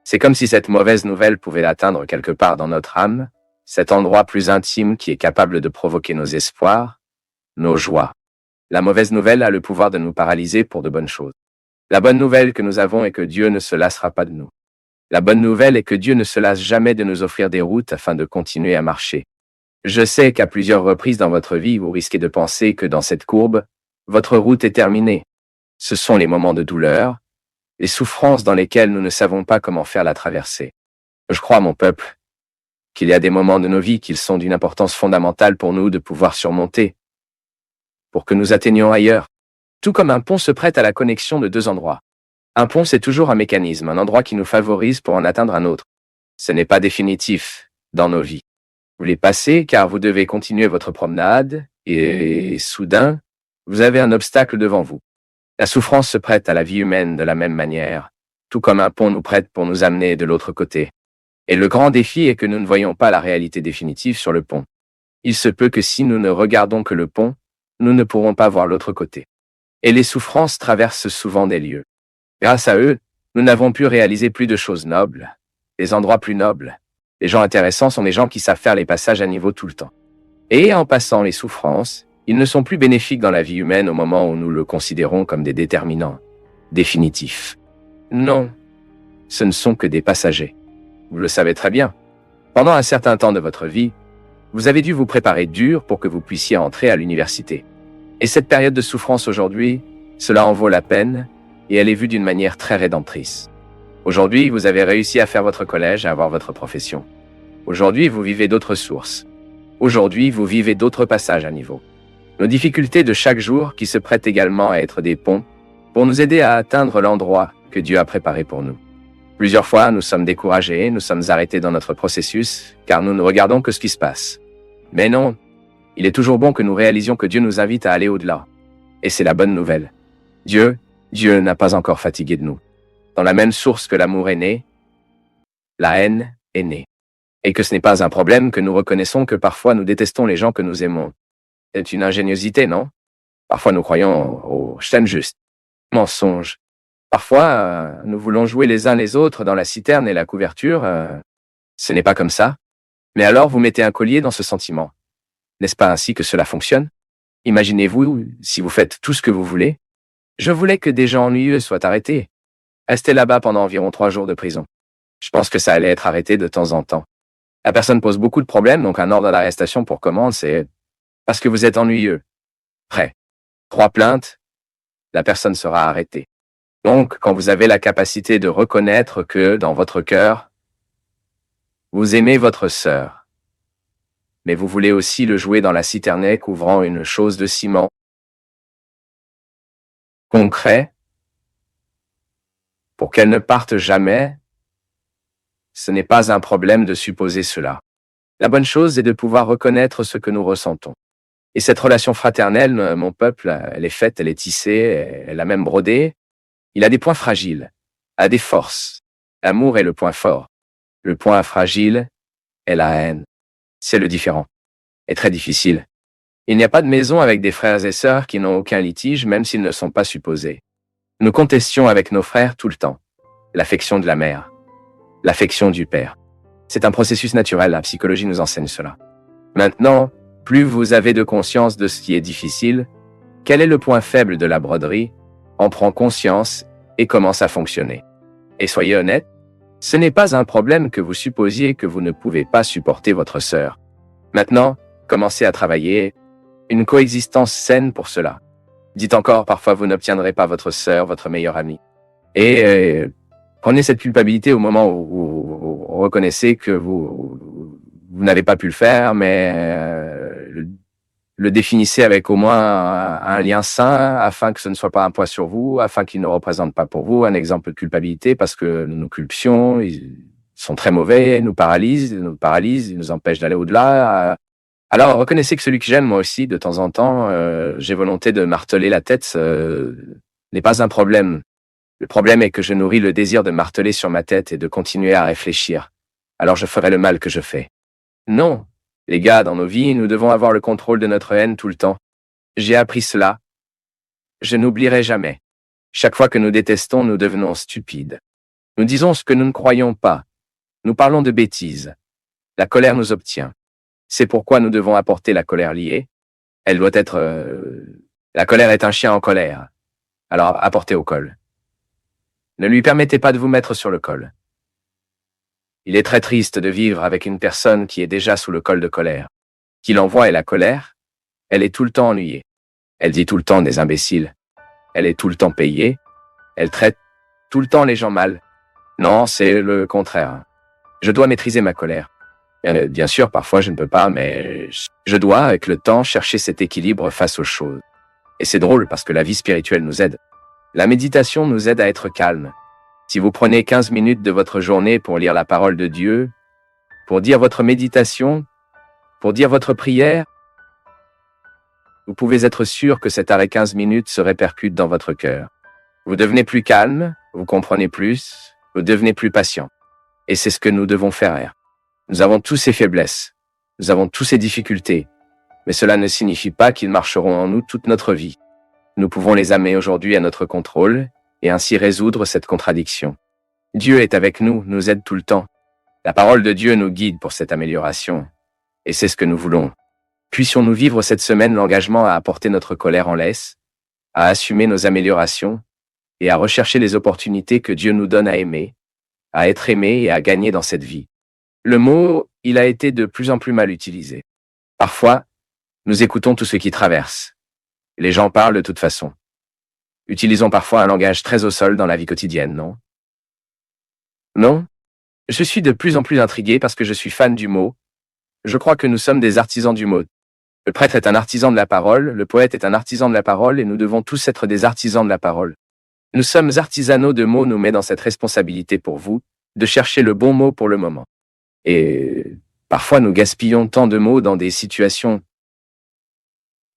C'est comme si cette mauvaise nouvelle pouvait l'atteindre quelque part dans notre âme, cet endroit plus intime qui est capable de provoquer nos espoirs, nos joies. La mauvaise nouvelle a le pouvoir de nous paralyser pour de bonnes choses. La bonne nouvelle que nous avons est que Dieu ne se lassera pas de nous. La bonne nouvelle est que Dieu ne se lasse jamais de nous offrir des routes afin de continuer à marcher. Je sais qu'à plusieurs reprises dans votre vie, vous risquez de penser que dans cette courbe, votre route est terminée. Ce sont les moments de douleur, les souffrances dans lesquelles nous ne savons pas comment faire la traversée. Je crois, mon peuple, qu'il y a des moments de nos vies qui sont d'une importance fondamentale pour nous de pouvoir surmonter, pour que nous atteignions ailleurs. Tout comme un pont se prête à la connexion de deux endroits. Un pont, c'est toujours un mécanisme, un endroit qui nous favorise pour en atteindre un autre. Ce n'est pas définitif dans nos vies. Vous les passez car vous devez continuer votre promenade et soudain, vous avez un obstacle devant vous. La souffrance se prête à la vie humaine de la même manière, tout comme un pont nous prête pour nous amener de l'autre côté. Et le grand défi est que nous ne voyons pas la réalité définitive sur le pont. Il se peut que si nous ne regardons que le pont, nous ne pourrons pas voir l'autre côté. Et les souffrances traversent souvent des lieux. Grâce à eux, nous n'avons pu réaliser plus de choses nobles, des endroits plus nobles. Les gens intéressants sont les gens qui savent faire les passages à niveau tout le temps. Et en passant les souffrances, ils ne sont plus bénéfiques dans la vie humaine au moment où nous le considérons comme des déterminants définitifs. Non, ce ne sont que des passagers. Vous le savez très bien. Pendant un certain temps de votre vie, vous avez dû vous préparer dur pour que vous puissiez entrer à l'université. Et cette période de souffrance aujourd'hui, cela en vaut la peine, et elle est vue d'une manière très rédemptrice. Aujourd'hui, vous avez réussi à faire votre collège, à avoir votre profession. Aujourd'hui, vous vivez d'autres sources. Aujourd'hui, vous vivez d'autres passages à niveau. Nos difficultés de chaque jour qui se prêtent également à être des ponts pour nous aider à atteindre l'endroit que Dieu a préparé pour nous. Plusieurs fois, nous sommes découragés, nous sommes arrêtés dans notre processus, car nous ne regardons que ce qui se passe. Mais non, il est toujours bon que nous réalisions que Dieu nous invite à aller au-delà. Et c'est la bonne nouvelle. Dieu n'a pas encore fatigué de nous. Dans la même source que l'amour est né, la haine est née. Et que ce n'est pas un problème que nous reconnaissons que parfois nous détestons les gens que nous aimons. C'est une ingéniosité, non? Parfois nous croyons au chêne juste. Mensonge. Parfois, nous voulons jouer les uns les autres dans la citerne et la couverture. Ce n'est pas comme ça. Mais alors vous mettez un collier dans ce sentiment. N'est-ce pas ainsi que cela fonctionne? Imaginez-vous si vous faites tout ce que vous voulez. Je voulais que des gens ennuyeux soient arrêtés. Restez là-bas pendant environ 3 jours de prison. Je pense que ça allait être arrêté de temps en temps. La personne pose beaucoup de problèmes, donc un ordre d'arrestation pour commande, c'est parce que vous êtes ennuyeux. Prêt. 3 plaintes, la personne sera arrêtée. Donc, quand vous avez la capacité de reconnaître que, dans votre cœur, vous aimez votre sœur, mais vous voulez aussi le jouer dans la citerne couvrant une chose de ciment concret, pour qu'elle ne parte jamais, ce n'est pas un problème de supposer cela. La bonne chose est de pouvoir reconnaître ce que nous ressentons. Et cette relation fraternelle, mon peuple, elle est faite, elle est tissée, elle a même brodé. Il a des points fragiles, a des forces. L'amour est le point fort. Le point fragile est la haine. C'est le différent. Et très difficile. Il n'y a pas de maison avec des frères et sœurs qui n'ont aucun litige, même s'ils ne sont pas supposés. Nous contestions avec nos frères tout le temps. L'affection de la mère. L'affection du père. C'est un processus naturel, la psychologie nous enseigne cela. Maintenant, plus vous avez de conscience de ce qui est difficile, quel est le point faible de la broderie, en prend conscience et commence à fonctionner. Et soyez honnête, ce n'est pas un problème que vous supposiez que vous ne pouvez pas supporter votre sœur. Maintenant, commencez à travailler une coexistence saine pour cela. Dites encore, parfois vous n'obtiendrez pas votre sœur, votre meilleure amie. Et prenez cette culpabilité au moment où vous reconnaissez que vous n'avez pas pu le faire, mais le définissez avec au moins un lien sain afin que ce ne soit pas un poids sur vous, afin qu'il ne représente pas pour vous un exemple de culpabilité parce que nos culptions ils sont très mauvais, nous paralysent, ils nous empêchent d'aller au-delà. Alors reconnaissez que celui que j'aime moi aussi de temps en temps, j'ai volonté de marteler la tête, n'est pas un problème. Le problème est que je nourris le désir de marteler sur ma tête et de continuer à réfléchir. Alors je ferai le mal que je fais. Non. Les gars, dans nos vies, nous devons avoir le contrôle de notre haine tout le temps. J'ai appris cela. Je n'oublierai jamais. Chaque fois que nous détestons, nous devenons stupides. Nous disons ce que nous ne croyons pas. Nous parlons de bêtises. La colère nous obtient. C'est pourquoi nous devons apporter la colère liée. Elle doit être... La colère est un chien en colère. Alors apportez au col. Ne lui permettez pas de vous mettre sur le col. Il est très triste de vivre avec une personne qui est déjà sous le col de colère. Qui l'envoie est la colère. Elle est tout le temps ennuyée. Elle dit tout le temps des imbéciles. Elle est tout le temps payée. Elle traite tout le temps les gens mal. Non, c'est le contraire. Je dois maîtriser ma colère. Bien sûr, parfois je ne peux pas, mais je dois, avec le temps, chercher cet équilibre face aux choses. Et c'est drôle parce que la vie spirituelle nous aide. La méditation nous aide à être calme. Si vous prenez 15 minutes de votre journée pour lire la parole de Dieu, pour dire votre méditation, pour dire votre prière, vous pouvez être sûr que cet arrêt 15 minutes se répercute dans votre cœur. Vous devenez plus calme, vous comprenez plus, vous devenez plus patient. Et c'est ce que nous devons faire. Nous avons tous ces faiblesses, nous avons tous ces difficultés, mais cela ne signifie pas qu'ils marcheront en nous toute notre vie. Nous pouvons les amener aujourd'hui à notre contrôle et ainsi résoudre cette contradiction. Dieu est avec nous, nous aide tout le temps. La parole de Dieu nous guide pour cette amélioration. Et c'est ce que nous voulons. Puissions-nous vivre cette semaine l'engagement à apporter notre colère en laisse, à assumer nos améliorations et à rechercher les opportunités que Dieu nous donne à aimer, à être aimé et à gagner dans cette vie. Le mot, il a été de plus en plus mal utilisé. Parfois, nous écoutons tout ce qui traverse. Les gens parlent de toute façon. Utilisons parfois un langage très au sol dans la vie quotidienne, non? Non? Je suis de plus en plus intrigué parce que je suis fan du mot. Je crois que nous sommes des artisans du mot. Le prêtre est un artisan de la parole, le poète est un artisan de la parole et nous devons tous être des artisans de la parole. Nous sommes artisanaux de mots nous met dans cette responsabilité pour vous, de chercher le bon mot pour le moment. Et parfois nous gaspillons tant de mots dans des situations.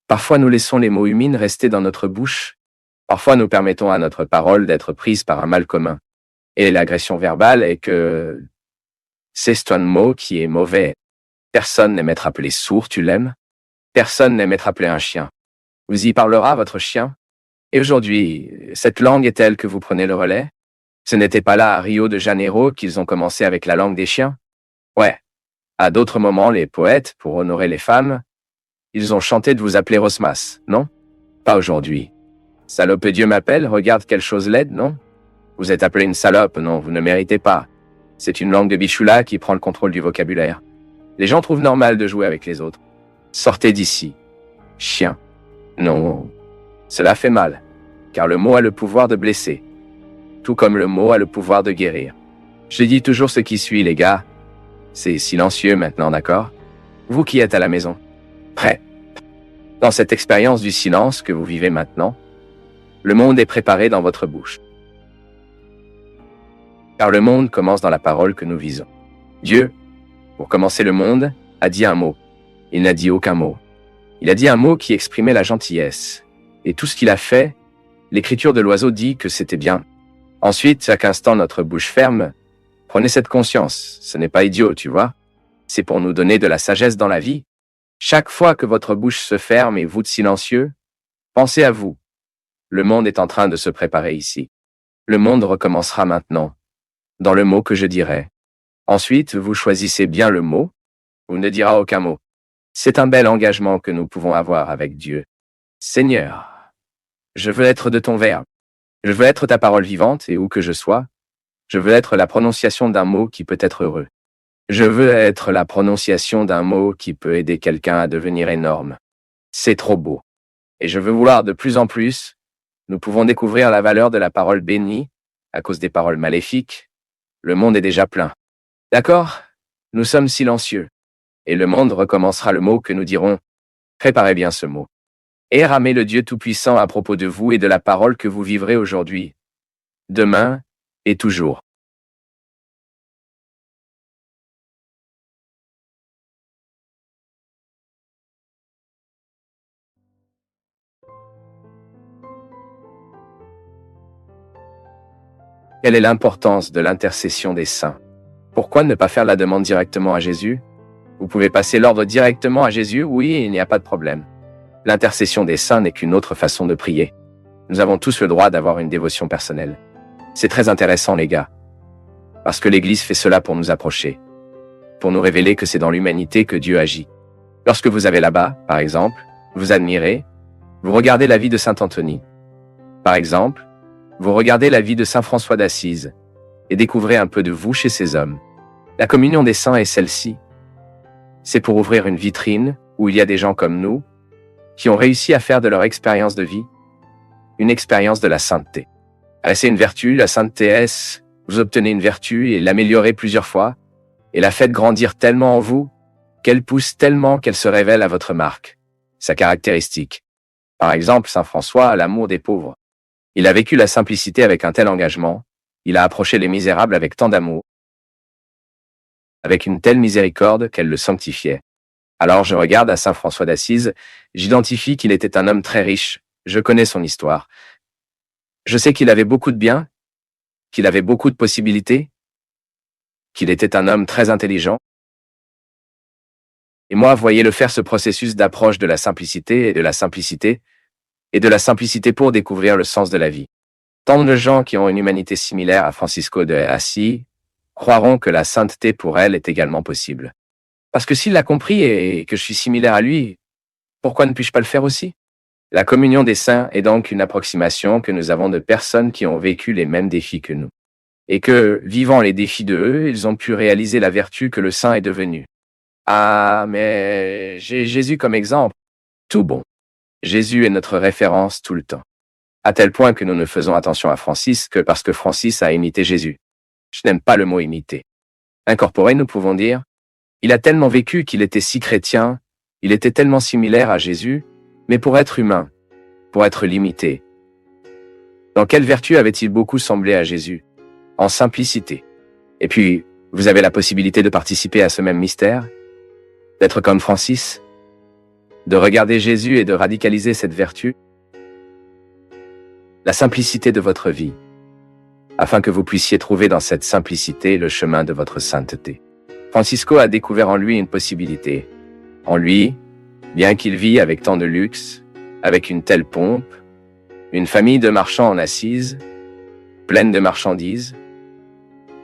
Parfois nous laissons les mots humides rester dans notre bouche. Parfois nous permettons à notre parole d'être prise par un mal commun. Et l'agression verbale est que c'est un mot qui est mauvais. Personne n'aime être appelé sourd, tu l'aimes? Personne n'aime être appelé un chien. Vous y parlera, votre chien? Et aujourd'hui, cette langue est telle que vous prenez le relais? Ce n'était pas là à Rio de Janeiro qu'ils ont commencé avec la langue des chiens? Ouais. À d'autres moments, les poètes, pour honorer les femmes, ils ont chanté de vous appeler Rosmas, non? Pas aujourd'hui. Salope Dieu m'appelle, regarde quelle chose laide, non? Vous êtes appelé une salope, non, vous ne méritez pas. C'est une langue de bichoula qui prend le contrôle du vocabulaire. Les gens trouvent normal de jouer avec les autres. Sortez d'ici. Chien. Non. Cela fait mal, car le mot a le pouvoir de blesser. Tout comme le mot a le pouvoir de guérir. Je dis toujours ce qui suit, les gars. C'est silencieux maintenant, d'accord? Vous qui êtes à la maison. Prêt. Dans cette expérience du silence que vous vivez maintenant, le monde est préparé dans votre bouche. Car le monde commence dans la parole que nous visons. Dieu, pour commencer le monde, a dit un mot. Il n'a dit aucun mot. Il a dit un mot qui exprimait la gentillesse. Et tout ce qu'il a fait, l'écriture de l'oiseau dit que c'était bien. Ensuite, chaque instant notre bouche ferme, prenez cette conscience, ce n'est pas idiot, tu vois. C'est pour nous donner de la sagesse dans la vie. Chaque fois que votre bouche se ferme et vous de silencieux, pensez à vous. Le monde est en train de se préparer ici. Le monde recommencera maintenant, dans le mot que je dirai. Ensuite, vous choisissez bien le mot, ou ne dira aucun mot. C'est un bel engagement que nous pouvons avoir avec Dieu. Seigneur, je veux être de ton verbe. Je veux être ta parole vivante et où que je sois, je veux être la prononciation d'un mot qui peut être heureux. Je veux être la prononciation d'un mot qui peut aider quelqu'un à devenir énorme. C'est trop beau. Et je veux vouloir de plus en plus. Nous pouvons découvrir la valeur de la parole bénie à cause des paroles maléfiques. Le monde est déjà plein. D'accord? Nous sommes silencieux. Et le monde recommencera le mot que nous dirons. Préparez bien ce mot. Et ramez le Dieu Tout-Puissant à propos de vous et de la parole que vous vivrez aujourd'hui, demain et toujours. Quelle est l'importance de l'intercession des saints? Pourquoi ne pas faire la demande directement à Jésus? Vous pouvez passer l'ordre directement à Jésus, oui, il n'y a pas de problème. L'intercession des saints n'est qu'une autre façon de prier. Nous avons tous le droit d'avoir une dévotion personnelle. C'est très intéressant, les gars. Parce que l'Église fait cela pour nous approcher. Pour nous révéler que c'est dans l'humanité que Dieu agit. Lorsque vous avez là-bas, par exemple, vous admirez, vous regardez la vie de Saint Anthony. Par exemple, vous regardez la vie de Saint François d'Assise et découvrez un peu de vous chez ces hommes. La communion des saints est celle-ci. C'est pour ouvrir une vitrine où il y a des gens comme nous qui ont réussi à faire de leur expérience de vie une expérience de la sainteté. C'est une vertu, la sainteté vous obtenez une vertu et l'améliorer plusieurs fois et la faites grandir tellement en vous qu'elle pousse tellement qu'elle se révèle à votre marque, sa caractéristique. Par exemple, Saint François a l'amour des pauvres. Il a vécu la simplicité avec un tel engagement, il a approché les misérables avec tant d'amour, avec une telle miséricorde qu'elle le sanctifiait. Alors je regarde à Saint François d'Assise, j'identifie qu'il était un homme très riche, je connais son histoire. Je sais qu'il avait beaucoup de biens, qu'il avait beaucoup de possibilités, qu'il était un homme très intelligent. Et moi, voyez-le faire ce processus d'approche de la simplicité et de la simplicité, et de la simplicité pour découvrir le sens de la vie. Tant de gens qui ont une humanité similaire à Francisco de Assis croiront que la sainteté pour elle est également possible. Parce que s'il l'a compris et que je suis similaire à lui, pourquoi ne puis-je pas le faire aussi? La communion des saints est donc une approximation que nous avons de personnes qui ont vécu les mêmes défis que nous. Et que, vivant les défis de eux, ils ont pu réaliser la vertu que le saint est devenu. Ah, mais j'ai Jésus comme exemple. Tout bon. Jésus est notre référence tout le temps. À tel point que nous ne faisons attention à Francis que parce que Francis a imité Jésus. Je n'aime pas le mot imiter. Incorporé, nous pouvons dire, il a tellement vécu qu'il était si chrétien, il était tellement similaire à Jésus, mais pour être humain, pour être limité. Dans quelle vertu avait-il beaucoup semblé à Jésus? En simplicité. Et puis, vous avez la possibilité de participer à ce même mystère, d'être comme Francis, de regarder Jésus et de radicaliser cette vertu, la simplicité de votre vie, afin que vous puissiez trouver dans cette simplicité le chemin de votre sainteté. Francisco a découvert en lui une possibilité. En lui, bien qu'il vit avec tant de luxe, avec une telle pompe, une famille de marchands en Assise, pleine de marchandises,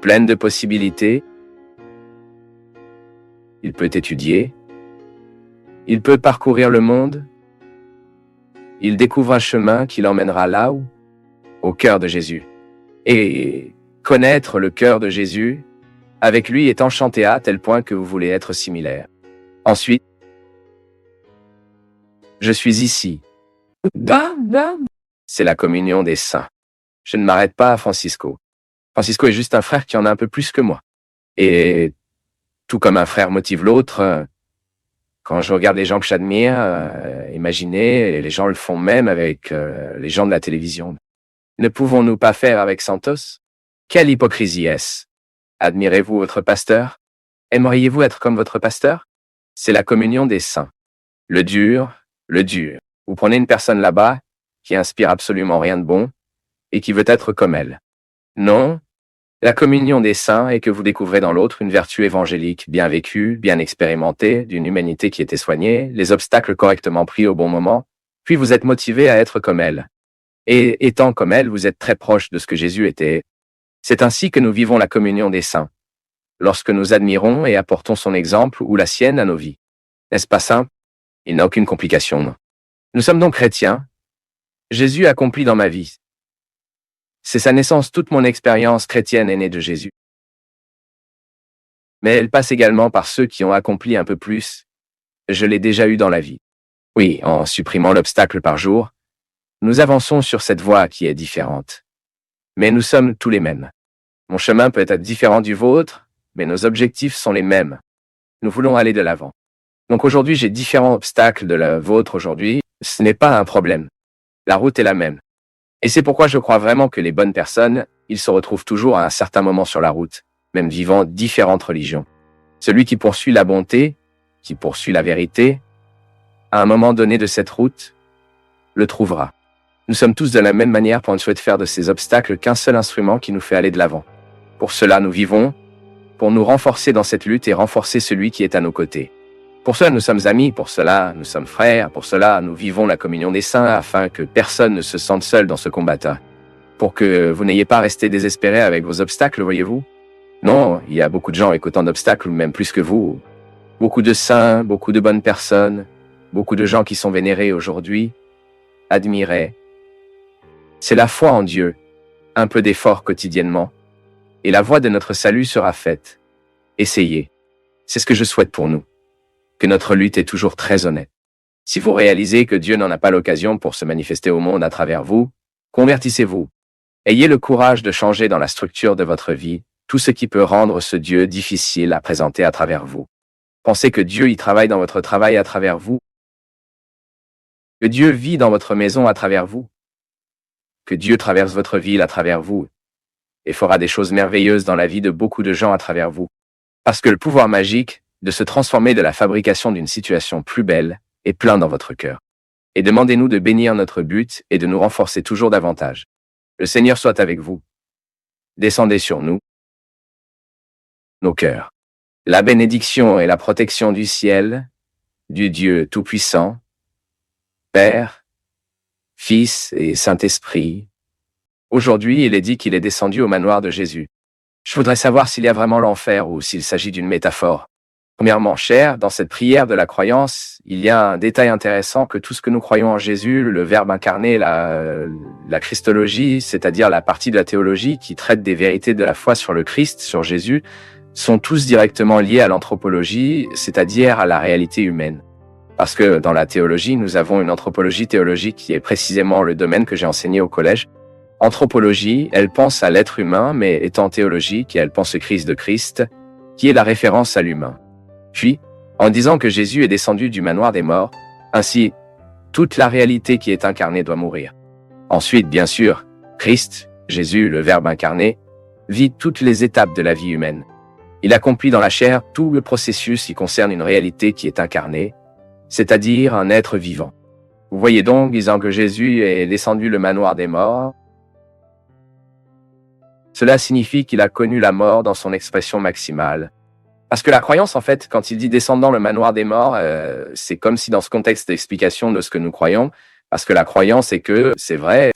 pleine de possibilités, il peut étudier, il peut parcourir le monde, il découvre un chemin qui l'emmènera là où, au cœur de Jésus. Et connaître le cœur de Jésus, avec lui est enchanté à tel point que vous voulez être similaire. Ensuite, je suis ici. C'est la communion des saints. Je ne m'arrête pas à Francisco. Francisco est juste un frère qui en a un peu plus que moi. Et tout comme un frère motive l'autre, quand je regarde les gens que j'admire, imaginez, les gens le font même avec les gens de la télévision. Ne pouvons-nous pas faire avec Santos? Quelle hypocrisie est-ce? Admirez-vous votre pasteur? Aimeriez-vous être comme votre pasteur? C'est la communion des saints. Le dur. Vous prenez une personne là-bas qui inspire absolument rien de bon et qui veut être comme elle. Non, la communion des saints est que vous découvrez dans l'autre une vertu évangélique bien vécue, bien expérimentée, d'une humanité qui était soignée, les obstacles correctement pris au bon moment, puis vous êtes motivé à être comme elle. Et étant comme elle, vous êtes très proche de ce que Jésus était. C'est ainsi que nous vivons la communion des saints, lorsque nous admirons et apportons son exemple ou la sienne à nos vies. N'est-ce pas simple? Il n'a aucune complication, non. Nous sommes donc chrétiens. Jésus accomplit dans ma vie. C'est sa naissance, toute mon expérience chrétienne est née de Jésus. Mais elle passe également par ceux qui ont accompli un peu plus. Je l'ai déjà eu dans la vie. Oui, en supprimant l'obstacle par jour, nous avançons sur cette voie qui est différente. Mais nous sommes tous les mêmes. Mon chemin peut être différent du vôtre, mais nos objectifs sont les mêmes. Nous voulons aller de l'avant. Donc aujourd'hui, j'ai différents obstacles de la vôtre aujourd'hui. Ce n'est pas un problème. La route est la même. Et c'est pourquoi je crois vraiment que les bonnes personnes, ils se retrouvent toujours à un certain moment sur la route, même vivant différentes religions. Celui qui poursuit la bonté, qui poursuit la vérité, à un moment donné de cette route, le trouvera. Nous sommes tous de la même manière pour ne souhaiter faire de ces obstacles qu'un seul instrument qui nous fait aller de l'avant. Pour cela, nous vivons, pour nous renforcer dans cette lutte et renforcer celui qui est à nos côtés. Pour cela, nous sommes amis, pour cela, nous sommes frères, pour cela, nous vivons la communion des saints afin que personne ne se sente seul dans ce combat. Pour que vous n'ayez pas resté désespéré avec vos obstacles, voyez-vous? Non, il y a beaucoup de gens avec autant d'obstacles, ou même plus que vous. Beaucoup de saints, beaucoup de bonnes personnes, beaucoup de gens qui sont vénérés aujourd'hui, admirés. C'est la foi en Dieu, un peu d'effort quotidiennement, et la voie de notre salut sera faite. Essayez. C'est ce que je souhaite pour nous. Que notre lutte est toujours très honnête. Si vous réalisez que Dieu n'en a pas l'occasion pour se manifester au monde à travers vous, convertissez-vous. Ayez le courage de changer dans la structure de votre vie tout ce qui peut rendre ce Dieu difficile à présenter à travers vous. Pensez que Dieu y travaille dans votre travail à travers vous, que Dieu vit dans votre maison à travers vous, que Dieu traverse votre ville à travers vous et fera des choses merveilleuses dans la vie de beaucoup de gens à travers vous. Parce que le pouvoir magique de se transformer de la fabrication d'une situation plus belle est plein dans votre cœur. Et demandez-nous de bénir notre but et de nous renforcer toujours davantage. Le Seigneur soit avec vous. Descendez sur nous, nos cœurs. La bénédiction et la protection du ciel, du Dieu Tout-Puissant, Père, Fils et Saint-Esprit. Aujourd'hui, il est dit qu'il est descendu au manoir de Jésus. Je voudrais savoir s'il y a vraiment l'enfer ou s'il s'agit d'une métaphore. Premièrement, cher, dans cette prière de la croyance, il y a un détail intéressant que tout ce que nous croyons en Jésus, le Verbe incarné, la Christologie, c'est-à-dire la partie de la théologie qui traite des vérités de la foi sur le Christ, sur Jésus, sont tous directement liés à l'anthropologie, c'est-à-dire à la réalité humaine. Parce que dans la théologie, nous avons une anthropologie théologique qui est précisément le domaine que j'ai enseigné au collège. Anthropologie, elle pense à l'être humain, mais étant théologique, elle pense au Christ de Christ, qui est la référence à l'humain. Puis, en disant que Jésus est descendu du manoir des morts, ainsi, toute la réalité qui est incarnée doit mourir. Ensuite, bien sûr, Christ, Jésus, le Verbe incarné, vit toutes les étapes de la vie humaine. Il accomplit dans la chair tout le processus qui concerne une réalité qui est incarnée, c'est-à-dire un être vivant. Vous voyez donc, disant que Jésus est descendu le manoir des morts, cela signifie qu'il a connu la mort dans son expression maximale. Parce que la croyance, en fait, quand il dit descendant le manoir des morts, c'est comme si dans ce contexte d'explication de ce que nous croyons, parce que la croyance est que, c'est vrai,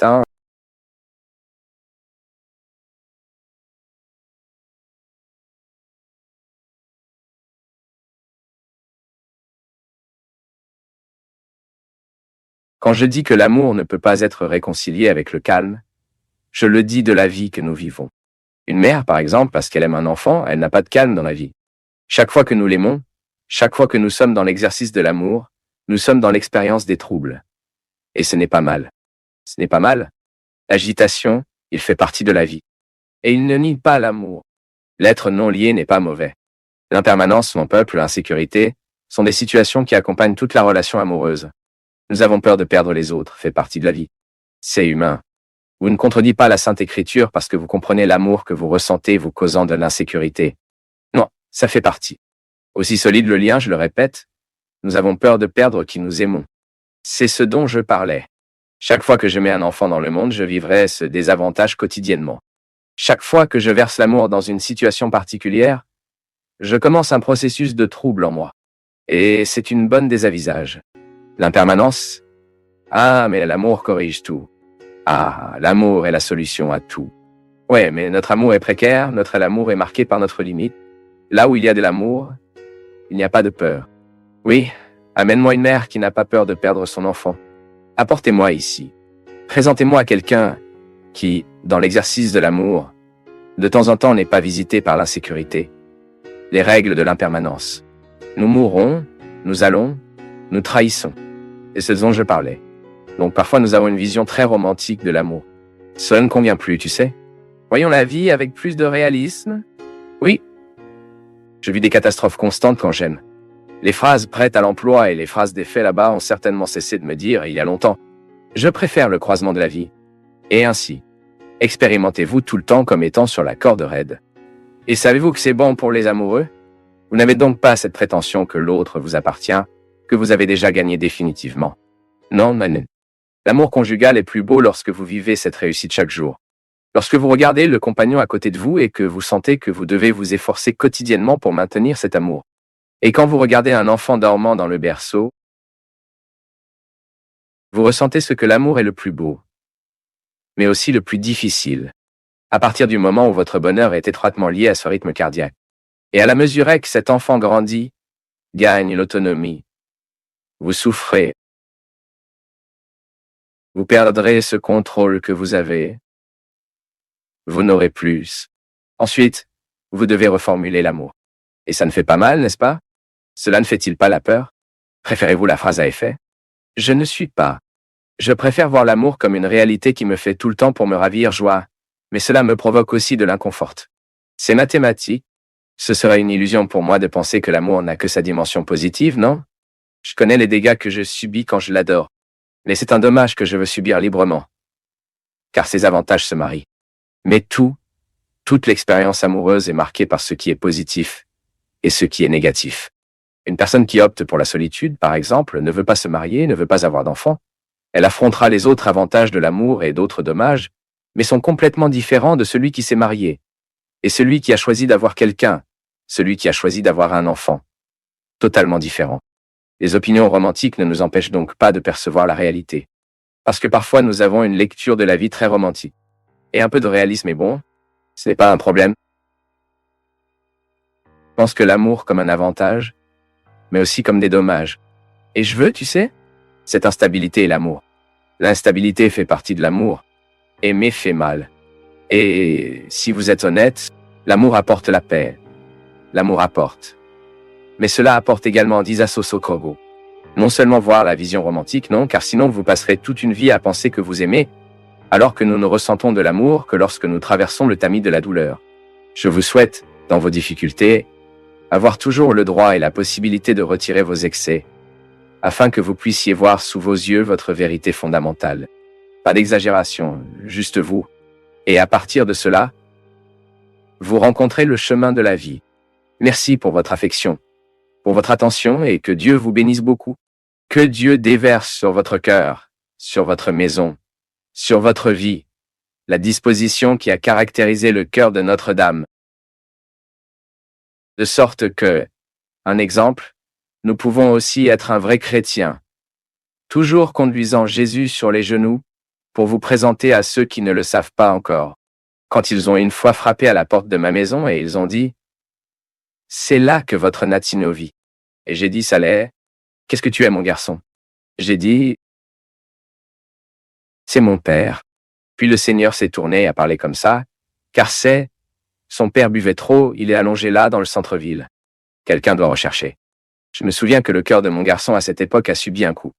quand je dis que l'amour ne peut pas être réconcilié avec le calme, je le dis de la vie que nous vivons. Une mère, par exemple, parce qu'elle aime un enfant, elle n'a pas de calme dans la vie. Chaque fois que nous l'aimons, chaque fois que nous sommes dans l'exercice de l'amour, nous sommes dans l'expérience des troubles. Et ce n'est pas mal. Ce n'est pas mal. L'agitation, il fait partie de la vie. Et il ne nie pas l'amour. L'être non lié n'est pas mauvais. L'impermanence, mon peuple, l'insécurité, sont des situations qui accompagnent toute la relation amoureuse. Nous avons peur de perdre les autres, fait partie de la vie. C'est humain. Vous ne contredisez pas la Sainte Écriture parce que vous comprenez l'amour que vous ressentez vous causant de l'insécurité. Non, ça fait partie. Aussi solide le lien, je le répète, nous avons peur de perdre qui nous aimons. C'est ce dont je parlais. Chaque fois que je mets un enfant dans le monde, je vivrai ce désavantage quotidiennement. Chaque fois que je verse l'amour dans une situation particulière, je commence un processus de trouble en moi. Et c'est une bonne désavisage. L'impermanence? Ah, mais l'amour corrige tout. Ah, l'amour est la solution à tout. Ouais, mais notre amour est précaire, notre amour est marqué par notre limite. Là où il y a de l'amour, il n'y a pas de peur. Oui, amène-moi une mère qui n'a pas peur de perdre son enfant. Apportez-moi ici. Présentez-moi à quelqu'un qui, dans l'exercice de l'amour, de temps en temps n'est pas visité par l'insécurité. Les règles de l'impermanence. Nous mourrons, nous allons, nous trahissons. C'est ce dont je parlais. Donc parfois nous avons une vision très romantique de l'amour. Cela ne convient plus, tu sais. Voyons la vie avec plus de réalisme. Oui. Je vis des catastrophes constantes quand j'aime. Les phrases prêtes à l'emploi et les phrases des faits là-bas ont certainement cessé de me dire il y a longtemps. Je préfère le croisement de la vie. Et ainsi, expérimentez-vous tout le temps comme étant sur la corde raide. Et savez-vous que c'est bon pour les amoureux? Vous n'avez donc pas cette prétention que l'autre vous appartient, que vous avez déjà gagné définitivement. Non, non. L'amour conjugal est plus beau lorsque vous vivez cette réussite chaque jour. Lorsque vous regardez le compagnon à côté de vous et que vous sentez que vous devez vous efforcer quotidiennement pour maintenir cet amour. Et quand vous regardez un enfant dormant dans le berceau, vous ressentez ce que l'amour est le plus beau, mais aussi le plus difficile, à partir du moment où votre bonheur est étroitement lié à ce rythme cardiaque. Et à la mesure que cet enfant grandit, gagne l'autonomie, vous souffrez. Vous perdrez ce contrôle que vous avez. Vous n'aurez plus. Ensuite, vous devez reformuler l'amour. Et ça ne fait pas mal, n'est-ce pas? Cela ne fait-il pas la peur? Préférez-vous la phrase à effet? Je ne suis pas. Je préfère voir l'amour comme une réalité qui me fait tout le temps pour me ravir joie, mais cela me provoque aussi de l'inconfort. C'est mathématique. Ce serait une illusion pour moi de penser que l'amour n'a que sa dimension positive, non? Je connais les dégâts que je subis quand je l'adore. Mais c'est un dommage que je veux subir librement. Car ces avantages se marient. Mais toute l'expérience amoureuse est marquée par ce qui est positif et ce qui est négatif. Une personne qui opte pour la solitude, par exemple, ne veut pas se marier, ne veut pas avoir d'enfant. Elle affrontera les autres avantages de l'amour et d'autres dommages, mais sont complètement différents de celui qui s'est marié. Et celui qui a choisi d'avoir quelqu'un, celui qui a choisi d'avoir un enfant. Totalement différents. Les opinions romantiques ne nous empêchent donc pas de percevoir la réalité. Parce que parfois nous avons une lecture de la vie très romantique. Et un peu de réalisme est bon, ce n'est pas un problème. Je pense que l'amour comme un avantage, mais aussi comme des dommages. Et je veux, tu sais, cette instabilité est l'amour. L'instabilité fait partie de l'amour. Aimer fait mal. Et si vous êtes honnête, l'amour apporte la paix. L'amour apporte. Mais cela apporte également Kogo. Non seulement voir la vision romantique, non, car sinon vous passerez toute une vie à penser que vous aimez, alors que nous ne ressentons de l'amour que lorsque nous traversons le tamis de la douleur. Je vous souhaite, dans vos difficultés, avoir toujours le droit et la possibilité de retirer vos excès, afin que vous puissiez voir sous vos yeux votre vérité fondamentale. Pas d'exagération, juste vous. Et à partir de cela, vous rencontrez le chemin de la vie. Merci pour votre affection, pour votre attention et que Dieu vous bénisse beaucoup. Que Dieu déverse sur votre cœur, sur votre maison, sur votre vie, la disposition qui a caractérisé le cœur de Notre-Dame. De sorte que, un exemple, nous pouvons aussi être un vrai chrétien, toujours conduisant Jésus sur les genoux, pour vous présenter à ceux qui ne le savent pas encore. Quand ils ont une fois frappé à la porte de ma maison et ils ont dit « C'est là que votre Natino vit. » Et j'ai dit « Saleh, qu'est-ce que tu es mon garçon ?» J'ai dit « C'est mon père. » Puis le Seigneur s'est tourné et a parlé comme ça, car son père buvait trop, il est allongé là dans le centre-ville. Quelqu'un doit rechercher. Je me souviens que le cœur de mon garçon à cette époque a subi un coup.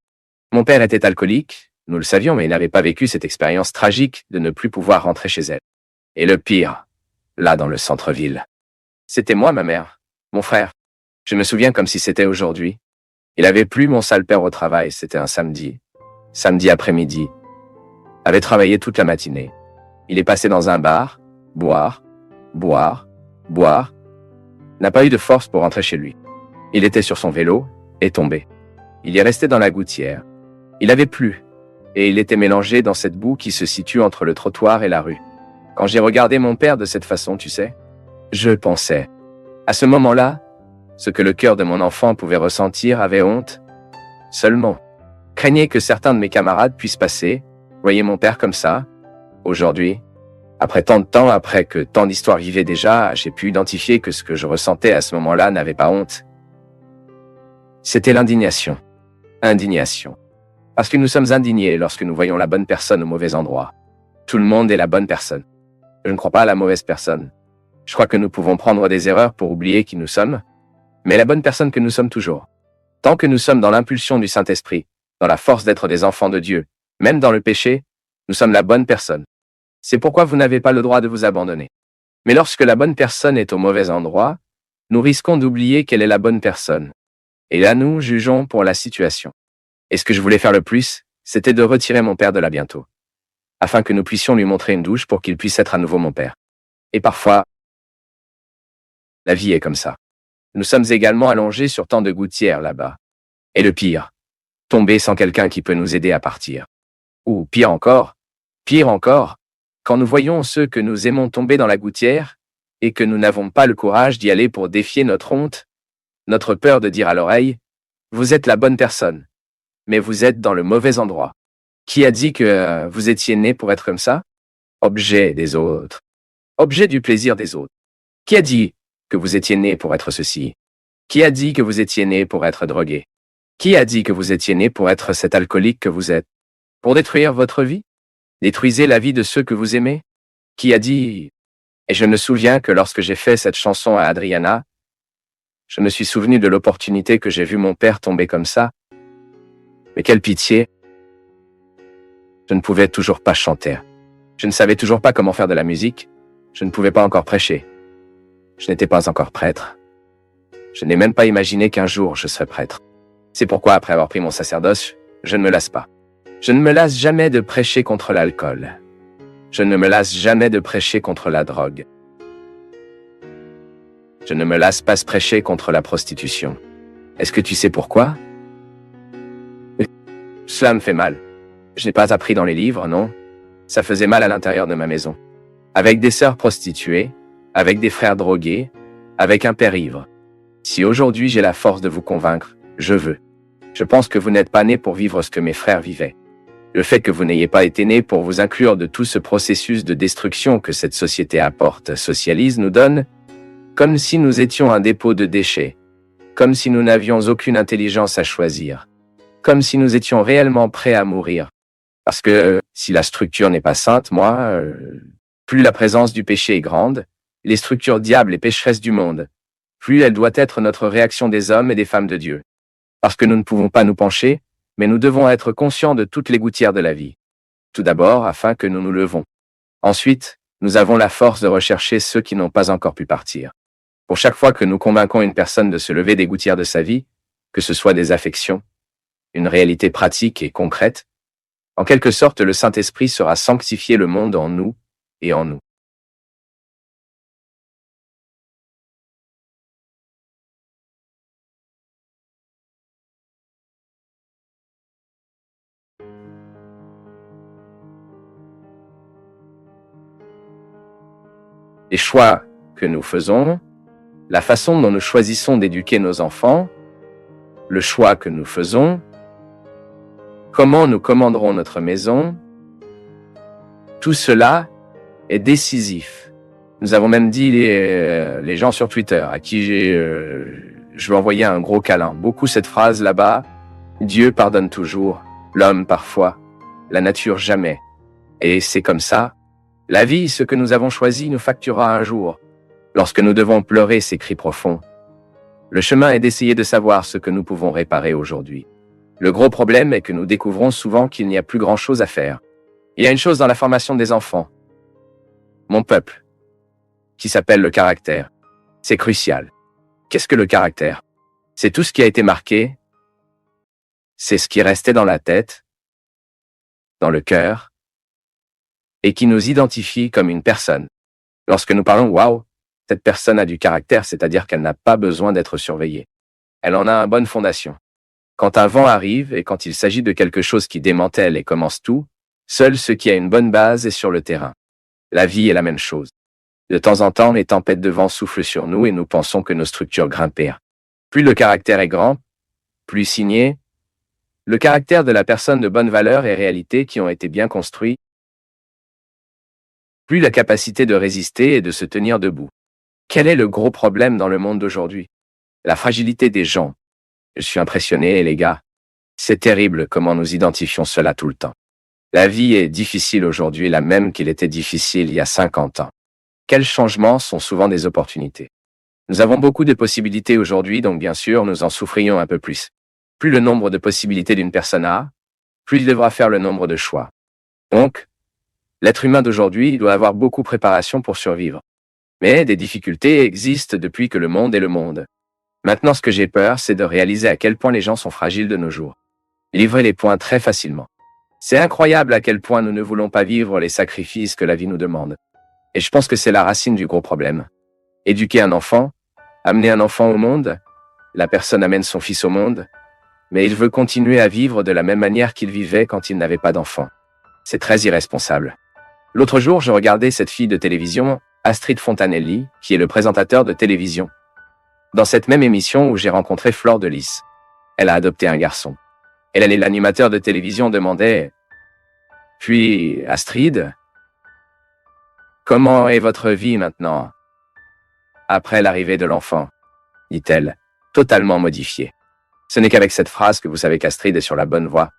Mon père était alcoolique, nous le savions, mais il n'avait pas vécu cette expérience tragique de ne plus pouvoir rentrer chez elle. Et le pire, là dans le centre-ville. C'était moi, ma mère, mon frère. Je me souviens comme si c'était aujourd'hui. Il avait plus mon sale père au travail, c'était un samedi. Samedi après-midi. Avait travaillé toute la matinée. Il est passé dans un bar, boire, n'a pas eu de force pour rentrer chez lui. Il était sur son vélo, est tombé. Il y est resté dans la gouttière. Il avait plu, et il était mélangé dans cette boue qui se situe entre le trottoir et la rue. Quand j'ai regardé mon père de cette façon, tu sais, je pensais, à ce moment-là, ce que le cœur de mon enfant pouvait ressentir avait honte. Seulement, craignait que certains de mes camarades puissent passer, voyez mon père comme ça. Aujourd'hui, après tant de temps, après que tant d'histoires vivaient déjà, j'ai pu identifier que ce que je ressentais à ce moment-là n'avait pas honte. C'était l'indignation. Indignation. Parce que nous sommes indignés lorsque nous voyons la bonne personne au mauvais endroit. Tout le monde est la bonne personne. Je ne crois pas à la mauvaise personne. Je crois que nous pouvons prendre des erreurs pour oublier qui nous sommes, mais la bonne personne que nous sommes toujours. Tant que nous sommes dans l'impulsion du Saint-Esprit, dans la force d'être des enfants de Dieu, même dans le péché, nous sommes la bonne personne. C'est pourquoi vous n'avez pas le droit de vous abandonner. Mais lorsque la bonne personne est au mauvais endroit, nous risquons d'oublier qu'elle est la bonne personne. Et là, nous jugeons pour la situation. Et ce que je voulais faire le plus, c'était de retirer mon père de là bientôt, afin que nous puissions lui montrer une douche pour qu'il puisse être à nouveau mon père. Et parfois, la vie est comme ça. Nous sommes également allongés sur tant de gouttières là-bas. Et le pire, tomber sans quelqu'un qui peut nous aider à partir. Ou pire encore, quand nous voyons ceux que nous aimons tomber dans la gouttière, et que nous n'avons pas le courage d'y aller pour défier notre honte, notre peur de dire à l'oreille, « Vous êtes la bonne personne, mais vous êtes dans le mauvais endroit. » Qui a dit que vous étiez né pour être comme ça? Objet des autres. Objet du plaisir des autres. Qui a dit que vous étiez né pour être ceci? Qui a dit que vous étiez né pour être drogué? Qui a dit que vous étiez né pour être cet alcoolique que vous êtes? Pour détruire votre vie? Détruisez la vie de ceux que vous aimez? Qui a dit? Et je me souviens que lorsque j'ai fait cette chanson à Adriana, je me suis souvenu de l'opportunité que j'ai vu mon père tomber comme ça. Mais quelle pitié! Je ne pouvais toujours pas chanter. Je ne savais toujours pas comment faire de la musique. Je ne pouvais pas encore prêcher. Je n'étais pas encore prêtre. Je n'ai même pas imaginé qu'un jour je serais prêtre. C'est pourquoi, après avoir pris mon sacerdoce, je ne me lasse pas. Je ne me lasse jamais de prêcher contre l'alcool. Je ne me lasse jamais de prêcher contre la drogue. Je ne me lasse pas de prêcher contre la prostitution. Est-ce que tu sais pourquoi? Cela me fait mal. Je n'ai pas appris dans les livres, non. Ça faisait mal à l'intérieur de ma maison. Avec des sœurs prostituées, avec des frères drogués, avec un père ivre. Si aujourd'hui j'ai la force de vous convaincre, je veux. Je pense que vous n'êtes pas nés pour vivre ce que mes frères vivaient. Le fait que vous n'ayez pas été nés pour vous inclure de tout ce processus de destruction que cette société apporte, socialise, nous donne, comme si nous étions un dépôt de déchets, comme si nous n'avions aucune intelligence à choisir, comme si nous étions réellement prêts à mourir. Parce que si la structure n'est pas sainte, plus la présence du péché est grande, les structures diables et pécheresses du monde, plus elle doit être notre réaction des hommes et des femmes de Dieu. Parce que nous ne pouvons pas nous pencher, mais nous devons être conscients de toutes les gouttières de la vie. Tout d'abord, afin que nous nous levons. Ensuite, nous avons la force de rechercher ceux qui n'ont pas encore pu partir. Pour chaque fois que nous convainquons une personne de se lever des gouttières de sa vie, que ce soit des affections, une réalité pratique et concrète, en quelque sorte, le Saint-Esprit sera sanctifier le monde en nous et en nous. Les choix que nous faisons, la façon dont nous choisissons d'éduquer nos enfants, le choix que nous faisons, comment nous commanderons notre maison, tout cela est décisif. Nous avons même dit les gens sur Twitter à qui je vais envoyer un gros câlin. Beaucoup cette phrase là-bas, Dieu pardonne toujours, l'homme parfois, la nature jamais. Et c'est comme ça. La vie, ce que nous avons choisi, nous facturera un jour, lorsque nous devons pleurer ces cris profonds. Le chemin est d'essayer de savoir ce que nous pouvons réparer aujourd'hui. Le gros problème est que nous découvrons souvent qu'il n'y a plus grand-chose à faire. Il y a une chose dans la formation des enfants, mon peuple, qui s'appelle le caractère. C'est crucial. Qu'est-ce que le caractère? C'est tout ce qui a été marqué, c'est ce qui est resté dans la tête, dans le cœur, et qui nous identifie comme une personne. Lorsque nous parlons « Waouh, cette personne a du caractère », c'est-à-dire qu'elle n'a pas besoin d'être surveillée. Elle en a une bonne fondation. Quand un vent arrive et quand il s'agit de quelque chose qui démantèle et commence tout, seul ce qui a une bonne base est sur le terrain. La vie est la même chose. De temps en temps, les tempêtes de vent soufflent sur nous et nous pensons que nos structures grimpèrent. Plus le caractère est grand, plus signé, le caractère de la personne de bonne valeur et réalité qui ont été bien construits, plus la capacité de résister et de se tenir debout. Quel est le gros problème dans le monde d'aujourd'hui? La fragilité des gens. Je suis impressionné, les gars. C'est terrible comment nous identifions cela tout le temps. La vie est difficile aujourd'hui, la même qu'il était difficile il y a 50 ans. Quels changements sont souvent des opportunités? Nous avons beaucoup de possibilités aujourd'hui, donc bien sûr, nous en souffrions un peu plus. Plus le nombre de possibilités d'une personne a, plus il devra faire le nombre de choix. Donc, l'être humain d'aujourd'hui doit avoir beaucoup de préparation pour survivre. Mais des difficultés existent depuis que le monde est le monde. Maintenant, ce que j'ai peur, c'est de réaliser à quel point les gens sont fragiles de nos jours. Livrer les points très facilement. C'est incroyable à quel point nous ne voulons pas vivre les sacrifices que la vie nous demande. Et je pense que c'est la racine du gros problème. Éduquer un enfant, amener un enfant au monde, la personne amène son fils au monde, mais il veut continuer à vivre de la même manière qu'il vivait quand il n'avait pas d'enfant. C'est très irresponsable. L'autre jour, je regardais cette fille de télévision, Astrid Fontanelli, qui est le présentateur de télévision. Dans cette même émission où j'ai rencontré Fleur de Lys. Elle a adopté un garçon. Et l'animateur de télévision demandait « Puis, Astrid, comment est votre vie maintenant ?» Après l'arrivée de l'enfant, dit-elle, totalement modifiée. Ce n'est qu'avec cette phrase que vous savez qu'Astrid est sur la bonne voie.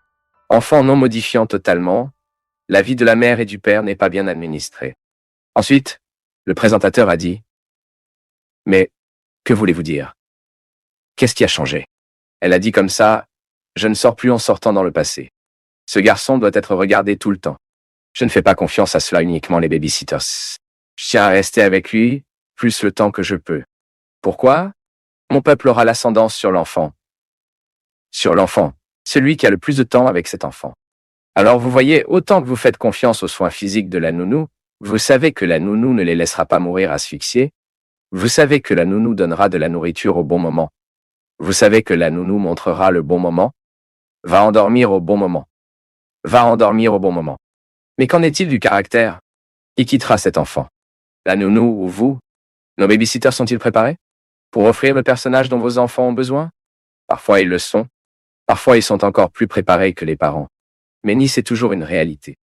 Enfant non modifiant totalement, la vie de la mère et du père n'est pas bien administrée. Ensuite, le présentateur a dit « Mais, que voulez-vous dire? Qu'est-ce qui a changé ?» Elle a dit comme ça « Je ne sors plus en sortant dans le passé. Ce garçon doit être regardé tout le temps. Je ne fais pas confiance à cela uniquement les babysitters. Je tiens à rester avec lui, plus le temps que je peux. Pourquoi? Mon peuple aura l'ascendance sur l'enfant. Sur l'enfant, celui qui a le plus de temps avec cet enfant. Alors vous voyez, autant que vous faites confiance aux soins physiques de la nounou, vous savez que la nounou ne les laissera pas mourir asphyxiés. Vous savez que la nounou donnera de la nourriture au bon moment. Vous savez que la nounou montrera le bon moment. Va endormir au bon moment. Va endormir au bon moment. Mais qu'en est-il du caractère? Qui quittera cet enfant? La nounou ou vous? Nos babysitters sont-ils préparés pour offrir le personnage dont vos enfants ont besoin? Parfois ils le sont. Parfois ils sont encore plus préparés que les parents. Mais ni c'est toujours une réalité.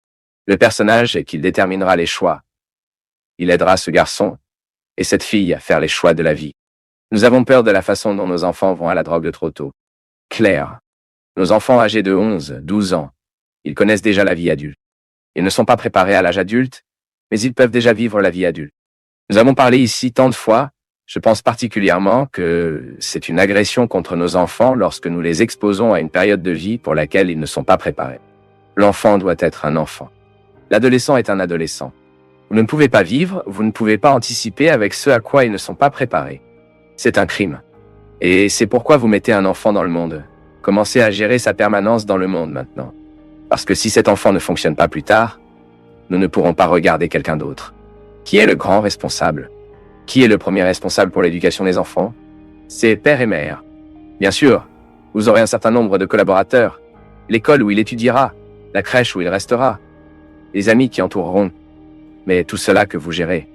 Le personnage est qu'il déterminera les choix. Il aidera ce garçon et cette fille à faire les choix de la vie. Nous avons peur de la façon dont nos enfants vont à la drogue de trop tôt. Claire. Nos enfants âgés de 11, 12 ans, ils connaissent déjà la vie adulte. Ils ne sont pas préparés à l'âge adulte, mais ils peuvent déjà vivre la vie adulte. Nous avons parlé ici tant de fois, je pense particulièrement que c'est une agression contre nos enfants lorsque nous les exposons à une période de vie pour laquelle ils ne sont pas préparés. L'enfant doit être un enfant. L'adolescent est un adolescent. Vous ne pouvez pas vivre, vous ne pouvez pas anticiper avec ce à quoi ils ne sont pas préparés. C'est un crime. Et c'est pourquoi vous mettez un enfant dans le monde. Commencez à gérer sa permanence dans le monde maintenant. Parce que si cet enfant ne fonctionne pas plus tard, nous ne pourrons pas regarder quelqu'un d'autre. Qui est le grand responsable? Qui est le premier responsable pour l'éducation des enfants? C'est père et mère. Bien sûr, vous aurez un certain nombre de collaborateurs, l'école où il étudiera, la crèche où il restera, les amis qui entoureront, mais tout cela que vous gérez.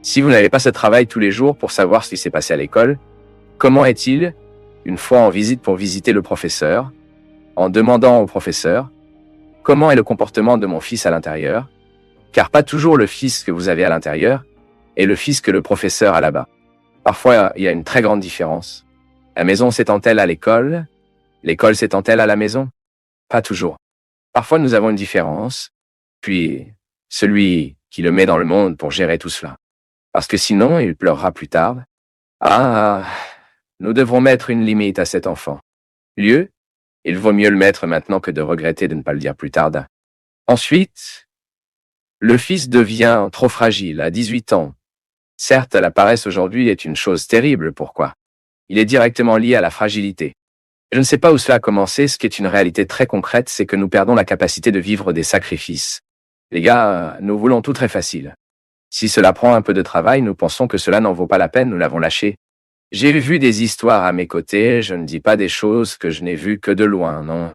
Si vous n'avez pas ce travail tous les jours pour savoir ce qui s'est passé à l'école, comment est-il, une fois en visite pour visiter le professeur, en demandant au professeur, comment est le comportement de mon fils à l'intérieur? Car pas toujours le fils que vous avez à l'intérieur est le fils que le professeur a là-bas. Parfois, il y a une très grande différence. La maison s'étend-elle à l'école? L'école s'étend-elle à la maison? Pas toujours. Parfois, nous avons une différence, puis celui qui le met dans le monde pour gérer tout cela. Parce que sinon, il pleurera plus tard. Ah, nous devrons mettre une limite à cet enfant. Lieu, il vaut mieux le mettre maintenant que de regretter de ne pas le dire plus tard. Ensuite, le fils devient trop fragile à 18 ans. Certes, la paresse aujourd'hui est une chose terrible. Pourquoi? Il est directement lié à la fragilité. Je ne sais pas où cela a commencé, ce qui est une réalité très concrète, c'est que nous perdons la capacité de vivre des sacrifices. Les gars, nous voulons tout très facile. Si cela prend un peu de travail, nous pensons que cela n'en vaut pas la peine, nous l'avons lâché. J'ai vu des histoires à mes côtés, je ne dis pas des choses que je n'ai vues que de loin, non.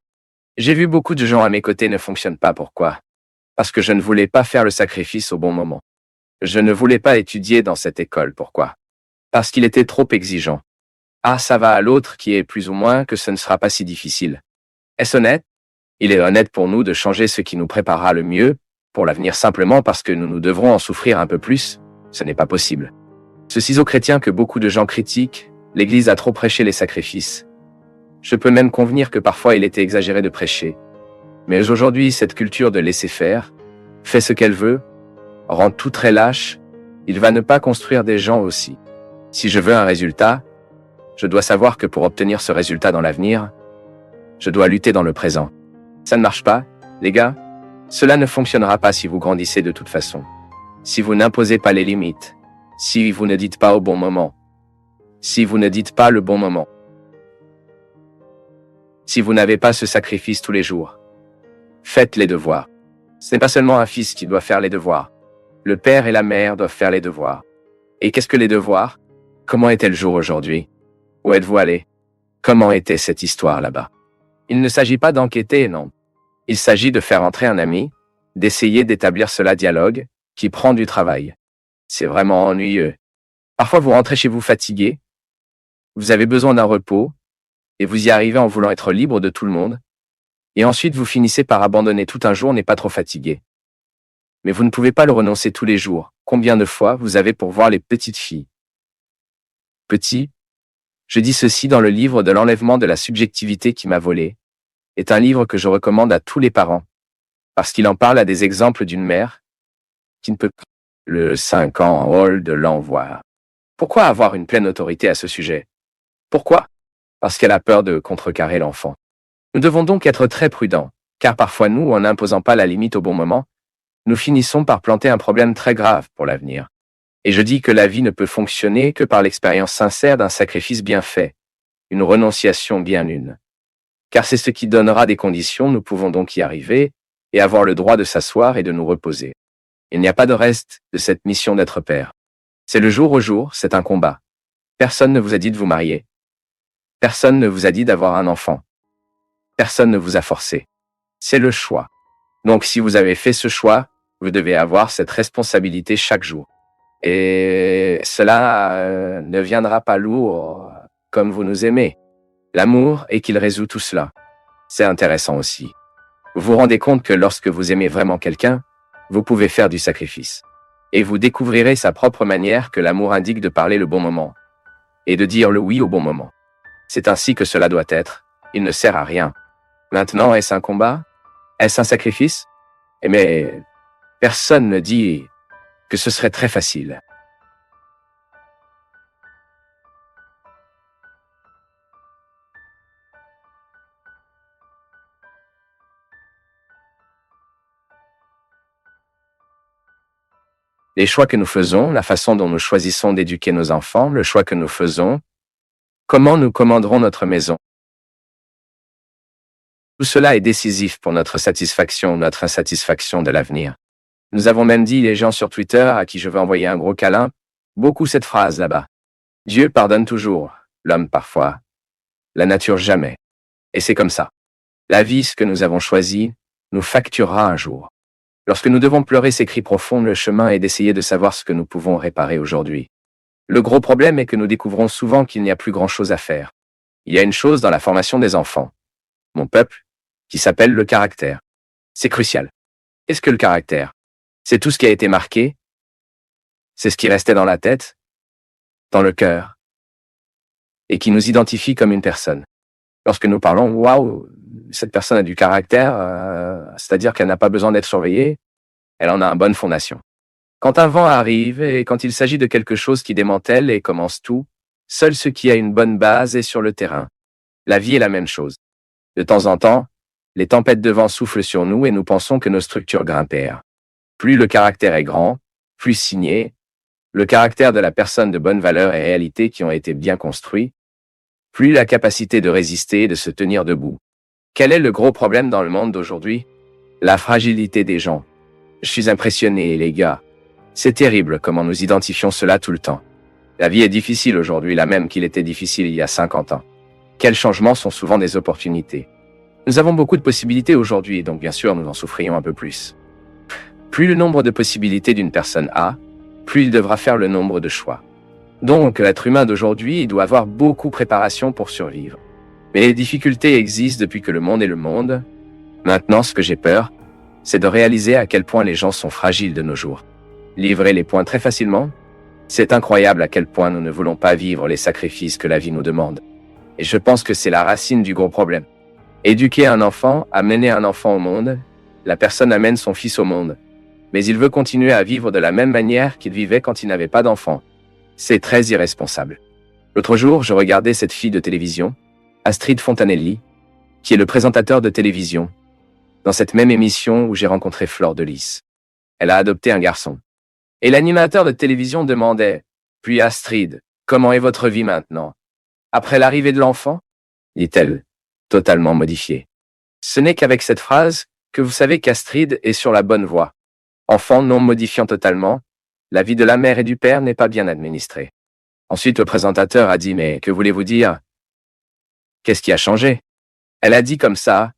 J'ai vu beaucoup de gens à mes côtés ne fonctionnent pas, pourquoi? Parce que je ne voulais pas faire le sacrifice au bon moment. Je ne voulais pas étudier dans cette école, pourquoi? Parce qu'il était trop exigeant. Ah, ça va à l'autre qui est plus ou moins que ce ne sera pas si difficile. Est-ce honnête? Il est honnête pour nous de changer ce qui nous préparera le mieux, pour l'avenir simplement parce que nous devrons en souffrir un peu plus? Ce n'est pas possible. Ce ciseau chrétien que beaucoup de gens critiquent, l'Église a trop prêché les sacrifices. Je peux même convenir que parfois il était exagéré de prêcher. Mais aujourd'hui, cette culture de laisser faire, fait ce qu'elle veut, rend tout très lâche, il va ne pas construire des gens aussi. Si je veux un résultat, je dois savoir que pour obtenir ce résultat dans l'avenir, je dois lutter dans le présent. Ça ne marche pas, les gars? Cela ne fonctionnera pas si vous grandissez de toute façon. Si vous n'imposez pas les limites. Si vous ne dites pas au bon moment. Si vous ne dites pas le bon moment. Si vous n'avez pas ce sacrifice tous les jours. Faites les devoirs. Ce n'est pas seulement un fils qui doit faire les devoirs. Le père et la mère doivent faire les devoirs. Et qu'est-ce que les devoirs? Comment était le jour aujourd'hui? Où êtes-vous allé? Comment était cette histoire là-bas? Il ne s'agit pas d'enquêter, non. Il s'agit de faire entrer un ami, d'essayer d'établir cela dialogue, qui prend du travail. C'est vraiment ennuyeux. Parfois vous rentrez chez vous fatigué, vous avez besoin d'un repos, et vous y arrivez en voulant être libre de tout le monde, et ensuite vous finissez par abandonner tout un jour n'est pas trop fatigué. Mais vous ne pouvez pas le renoncer tous les jours. Combien de fois vous avez pour voir les petites filles? Petit, je dis ceci dans le livre de l'enlèvement de la subjectivité qui m'a volé, est un livre que je recommande à tous les parents, parce qu'il en parle à des exemples d'une mère qui ne peut pas. Le 5 ans en hall de l'envoi. Pourquoi avoir une pleine autorité à ce sujet? Pourquoi? Parce qu'elle a peur de contrecarrer l'enfant. Nous devons donc être très prudents, car parfois nous, en n'imposant pas la limite au bon moment, nous finissons par planter un problème très grave pour l'avenir. Et je dis que la vie ne peut fonctionner que par l'expérience sincère d'un sacrifice bien fait, une renonciation bien une. Car c'est ce qui donnera des conditions, nous pouvons donc y arriver, et avoir le droit de s'asseoir et de nous reposer. Il n'y a pas de reste de cette mission d'être père. C'est le jour au jour, c'est un combat. Personne ne vous a dit de vous marier. Personne ne vous a dit d'avoir un enfant. Personne ne vous a forcé. C'est le choix. Donc si vous avez fait ce choix, vous devez avoir cette responsabilité chaque jour. Et cela ne viendra pas lourd comme vous nous aimez. L'amour est qu'il résout tout cela. C'est intéressant aussi. Vous vous rendez compte que lorsque vous aimez vraiment quelqu'un, vous pouvez faire du sacrifice. Et vous découvrirez sa propre manière que l'amour indique de parler le bon moment. Et de dire le oui au bon moment. C'est ainsi que cela doit être. Il ne sert à rien. Maintenant, est-ce un combat? Est-ce un sacrifice? Mais personne ne dit que ce serait très facile. Les choix que nous faisons, la façon dont nous choisissons d'éduquer nos enfants, le choix que nous faisons, comment nous commanderons notre maison. Tout cela est décisif pour notre satisfaction ou notre insatisfaction de l'avenir. Nous avons même dit les gens sur Twitter à qui je veux envoyer un gros câlin, beaucoup cette phrase là-bas. Dieu pardonne toujours, l'homme parfois, la nature jamais. Et c'est comme ça. La vie, ce que nous avons choisi, nous facturera un jour. Lorsque nous devons pleurer ces cris profonds, le chemin est d'essayer de savoir ce que nous pouvons réparer aujourd'hui. Le gros problème est que nous découvrons souvent qu'il n'y a plus grand-chose à faire. Il y a une chose dans la formation des enfants, mon peuple, qui s'appelle le caractère. C'est crucial. Qu'est-ce que le caractère? C'est tout ce qui a été marqué. C'est ce qui restait dans la tête, dans le cœur, et qui nous identifie comme une personne. Lorsque nous parlons, waouh, cette personne a du caractère, c'est-à-dire qu'elle n'a pas besoin d'être surveillée, elle en a une bonne fondation. Quand un vent arrive et quand il s'agit de quelque chose qui démantèle et commence tout, seul ce qui a une bonne base est sur le terrain. La vie est la même chose. De temps en temps, les tempêtes de vent soufflent sur nous et nous pensons que nos structures grimpèrent. Plus le caractère est grand, plus signé, le caractère de la personne de bonne valeur et réalité qui ont été bien construits, plus la capacité de résister et de se tenir debout. Quel est le gros problème dans le monde d'aujourd'hui? La fragilité des gens. Je suis impressionné, les gars. C'est terrible comment nous identifions cela tout le temps. La vie est difficile aujourd'hui, la même qu'il était difficile il y a 50 ans. Quels changements sont souvent des opportunités. Nous avons beaucoup de possibilités aujourd'hui, donc bien sûr nous en souffrions un peu plus. Plus le nombre de possibilités d'une personne a, plus il devra faire le nombre de choix. Donc l'être humain d'aujourd'hui doit avoir beaucoup de préparation pour survivre. Mais les difficultés existent depuis que le monde est le monde. Maintenant, ce que j'ai peur, c'est de réaliser à quel point les gens sont fragiles de nos jours. Livrer les points très facilement? C'est incroyable à quel point nous ne voulons pas vivre les sacrifices que la vie nous demande. Et je pense que c'est la racine du gros problème. Éduquer un enfant, amener un enfant au monde, la personne amène son fils au monde. Mais il veut continuer à vivre de la même manière qu'il vivait quand il n'avait pas d'enfant. C'est très irresponsable. L'autre jour, je regardais cette fille de télévision, Astrid Fontanelli, qui est le présentateur de télévision, dans cette même émission où j'ai rencontré Fleur de Lys. Elle a adopté un garçon. Et l'animateur de télévision demandait, puis Astrid, comment est votre vie maintenant? Après l'arrivée de l'enfant? Dit-elle, totalement modifiée. Ce n'est qu'avec cette phrase que vous savez qu'Astrid est sur la bonne voie. Enfant non modifiant totalement, la vie de la mère et du père n'est pas bien administrée. Ensuite, le présentateur a dit, mais que voulez-vous dire? Qu'est-ce qui a changé? Elle a dit comme ça,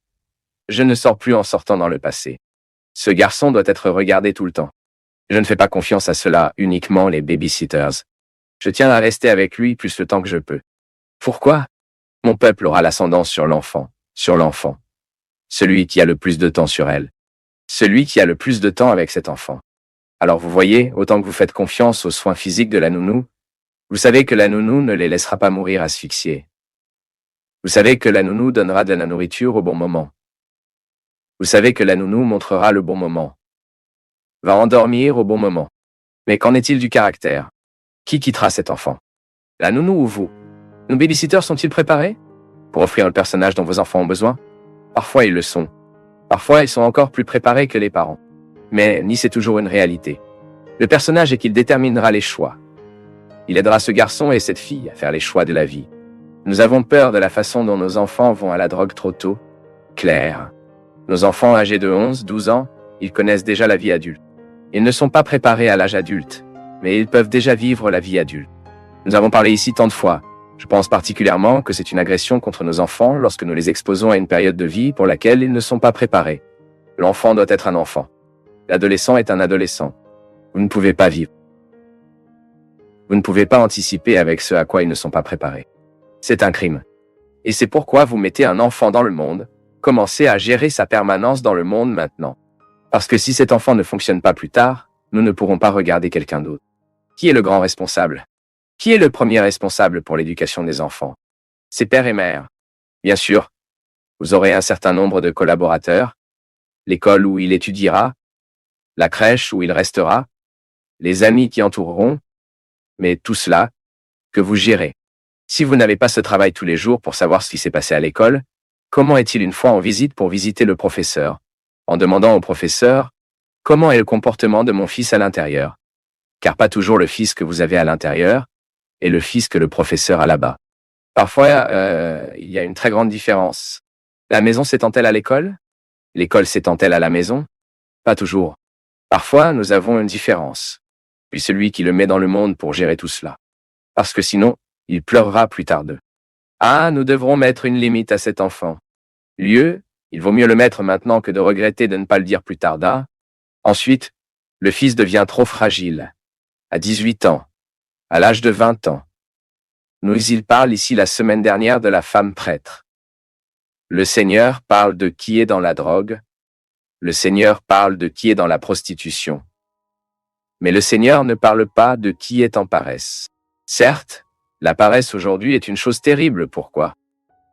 je ne sors plus en sortant dans le passé. Ce garçon doit être regardé tout le temps. Je ne fais pas confiance à cela, uniquement les babysitters. Je tiens à rester avec lui plus le temps que je peux. Pourquoi? Mon peuple aura l'ascendance sur l'enfant. Celui qui a le plus de temps sur elle. Celui qui a le plus de temps avec cet enfant. Alors vous voyez, autant que vous faites confiance aux soins physiques de la nounou, vous savez que la nounou ne les laissera pas mourir asphyxiés. Vous savez que la nounou donnera de la nourriture au bon moment. Vous savez que la nounou montrera le bon moment. Va endormir au bon moment. Mais qu'en est-il du caractère? Qui quittera cet enfant? La nounou ou vous? Nos babysitters sont-ils préparés pour offrir le personnage dont vos enfants ont besoin? Parfois ils le sont. Parfois ils sont encore plus préparés que les parents. Mais ni c'est toujours une réalité. Le personnage est qu'il déterminera les choix. Il aidera ce garçon et cette fille à faire les choix de la vie. Nous avons peur de la façon dont nos enfants vont à la drogue trop tôt. Claire. Nos enfants âgés de 11, 12 ans, ils connaissent déjà la vie adulte. Ils ne sont pas préparés à l'âge adulte, mais ils peuvent déjà vivre la vie adulte. Nous avons parlé ici tant de fois. Je pense particulièrement que c'est une agression contre nos enfants lorsque nous les exposons à une période de vie pour laquelle ils ne sont pas préparés. L'enfant doit être un enfant. L'adolescent est un adolescent. Vous ne pouvez pas vivre. Vous ne pouvez pas anticiper avec ce à quoi ils ne sont pas préparés. C'est un crime. Et c'est pourquoi vous mettez un enfant dans le monde, commencez à gérer sa permanence dans le monde maintenant. Parce que si cet enfant ne fonctionne pas plus tard, nous ne pourrons pas regarder quelqu'un d'autre. Qui est le grand responsable? Qui est le premier responsable pour l'éducation des enfants? C'est père et mère. Bien sûr, vous aurez un certain nombre de collaborateurs, l'école où il étudiera, la crèche où il restera, les amis qui entoureront, mais tout cela, que vous gérez. Si vous n'avez pas ce travail tous les jours pour savoir ce qui s'est passé à l'école, comment est-il une fois en visite pour visiter le professeur, en demandant au professeur, comment est le comportement de mon fils à l'intérieur? Car pas toujours le fils que vous avez à l'intérieur, et le fils que le professeur a là-bas. Parfois, il y a une très grande différence. La maison s'étend-elle à l'école? L'école s'étend-elle à la maison? Pas toujours. Parfois, nous avons une différence. Puis celui qui le met dans le monde pour gérer tout cela. Parce que sinon, il pleurera plus tard d'eux. Ah, nous devrons mettre une limite à cet enfant. Il vaut mieux le mettre maintenant que de regretter de ne pas le dire plus tard. Ensuite, le fils devient trop fragile. À 18 ans. À l'âge de 20 ans. Il parle ici la semaine dernière de la femme prêtre. Le Seigneur parle de qui est dans la drogue. Le Seigneur parle de qui est dans la prostitution. Mais le Seigneur ne parle pas de qui est en paresse. Certes, la paresse aujourd'hui est une chose terrible. Pourquoi?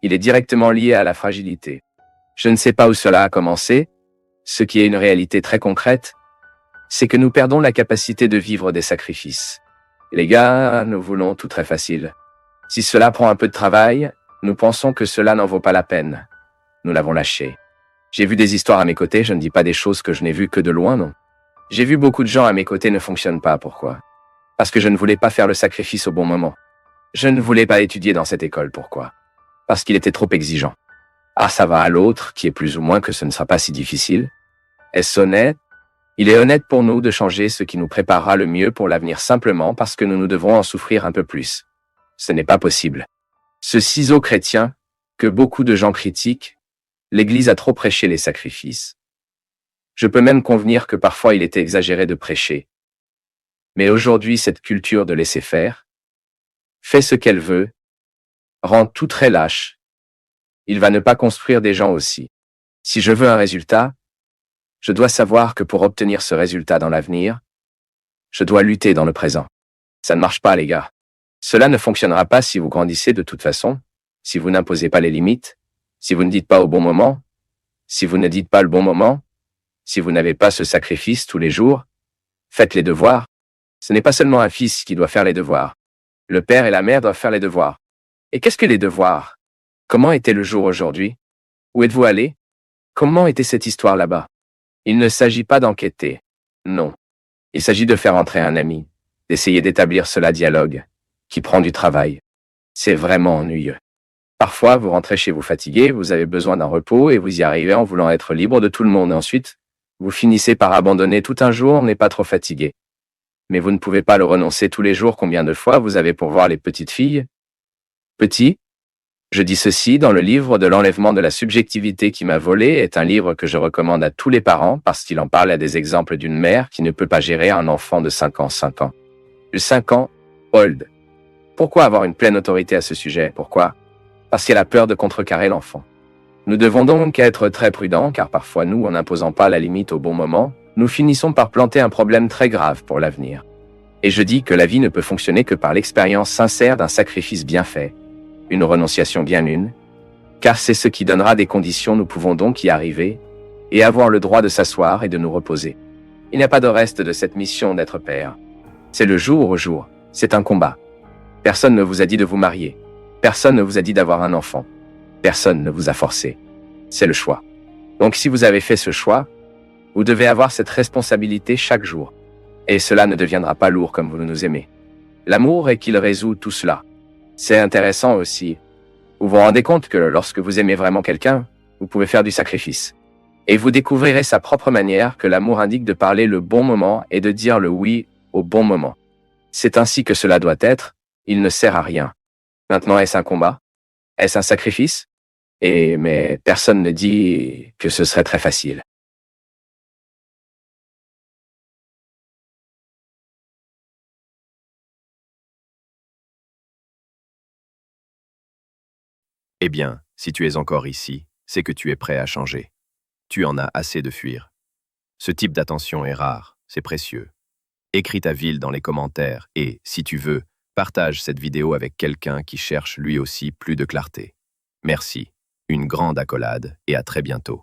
Il est directement lié à la fragilité. Je ne sais pas où cela a commencé. Ce qui est une réalité très concrète, c'est que nous perdons la capacité de vivre des sacrifices. Les gars, nous voulons tout très facile. Si cela prend un peu de travail, nous pensons que cela n'en vaut pas la peine. Nous l'avons lâché. J'ai vu des histoires à mes côtés, je ne dis pas des choses que je n'ai vues que de loin, non. J'ai vu beaucoup de gens à mes côtés ne fonctionnent pas, pourquoi? Parce que je ne voulais pas faire le sacrifice au bon moment. Je ne voulais pas étudier dans cette école, pourquoi? Parce qu'il était trop exigeant. Ah, ça va à l'autre, qui est plus ou moins que ce ne sera pas si difficile. Est-ce honnête? Il est honnête pour nous de changer ce qui nous préparera le mieux pour l'avenir simplement parce que nous devrons en souffrir un peu plus. Ce n'est pas possible. Ce ciseau chrétien, que beaucoup de gens critiquent, l'Église a trop prêché les sacrifices. Je peux même convenir que parfois il était exagéré de prêcher. Mais aujourd'hui, cette culture de laisser faire, fait ce qu'elle veut, rend tout très lâche. Il va ne pas construire des gens aussi. Si je veux un résultat, je dois savoir que pour obtenir ce résultat dans l'avenir, je dois lutter dans le présent. Ça ne marche pas, les gars. Cela ne fonctionnera pas si vous grandissez de toute façon, si vous n'imposez pas les limites, si vous ne dites pas au bon moment, si vous ne dites pas le bon moment, si vous n'avez pas ce sacrifice tous les jours, faites les devoirs. Ce n'est pas seulement un fils qui doit faire les devoirs. Le père et la mère doivent faire les devoirs. Et qu'est-ce que les devoirs? Comment était le jour aujourd'hui? Où êtes-vous allé? Comment était cette histoire là-bas? Il ne s'agit pas d'enquêter. Non. Il s'agit de faire entrer un ami, d'essayer d'établir cela dialogue, qui prend du travail. C'est vraiment ennuyeux. Parfois, vous rentrez chez vous fatigué, vous avez besoin d'un repos et vous y arrivez en voulant être libre de tout le monde. Et ensuite, vous finissez par abandonner tout un jour, n'est pas trop fatigué. Mais vous ne pouvez pas le renoncer tous les jours. Combien de fois vous avez pour voir les petites filles? Petit? Je dis ceci dans le livre de l'enlèvement de la subjectivité qui m'a volé, est un livre que je recommande à tous les parents parce qu'il en parle à des exemples d'une mère qui ne peut pas gérer un enfant de 5 ans, 5 ans. 5 ans, old. Pourquoi avoir une pleine autorité à ce sujet? Pourquoi? Parce qu'elle a peur de contrecarrer l'enfant. Nous devons donc être très prudents car parfois nous, en n'imposant pas la limite au bon moment, nous finissons par planter un problème très grave pour l'avenir. Et je dis que la vie ne peut fonctionner que par l'expérience sincère d'un sacrifice bien fait, une renonciation bien une, car c'est ce qui donnera des conditions, nous pouvons donc y arriver, et avoir le droit de s'asseoir et de nous reposer. Il n'y a pas de reste de cette mission d'être père. C'est le jour au jour, c'est un combat. Personne ne vous a dit de vous marier. Personne ne vous a dit d'avoir un enfant. Personne ne vous a forcé. C'est le choix. Donc si vous avez fait ce choix, vous devez avoir cette responsabilité chaque jour. Et cela ne deviendra pas lourd comme vous nous aimez. L'amour est qu'il résout tout cela. C'est intéressant aussi. Vous vous rendez compte que lorsque vous aimez vraiment quelqu'un, vous pouvez faire du sacrifice. Et vous découvrirez sa propre manière que l'amour indique de parler le bon moment et de dire le oui au bon moment. C'est ainsi que cela doit être, il ne sert à rien. Maintenant, est-ce un combat? Est-ce un sacrifice? Mais personne ne dit que ce serait très facile. Eh bien, si tu es encore ici, c'est que tu es prêt à changer. Tu en as assez de fuir. Ce type d'attention est rare, c'est précieux. Écris ta ville dans les commentaires et, si tu veux, partage cette vidéo avec quelqu'un qui cherche lui aussi plus de clarté. Merci, une grande accolade et à très bientôt.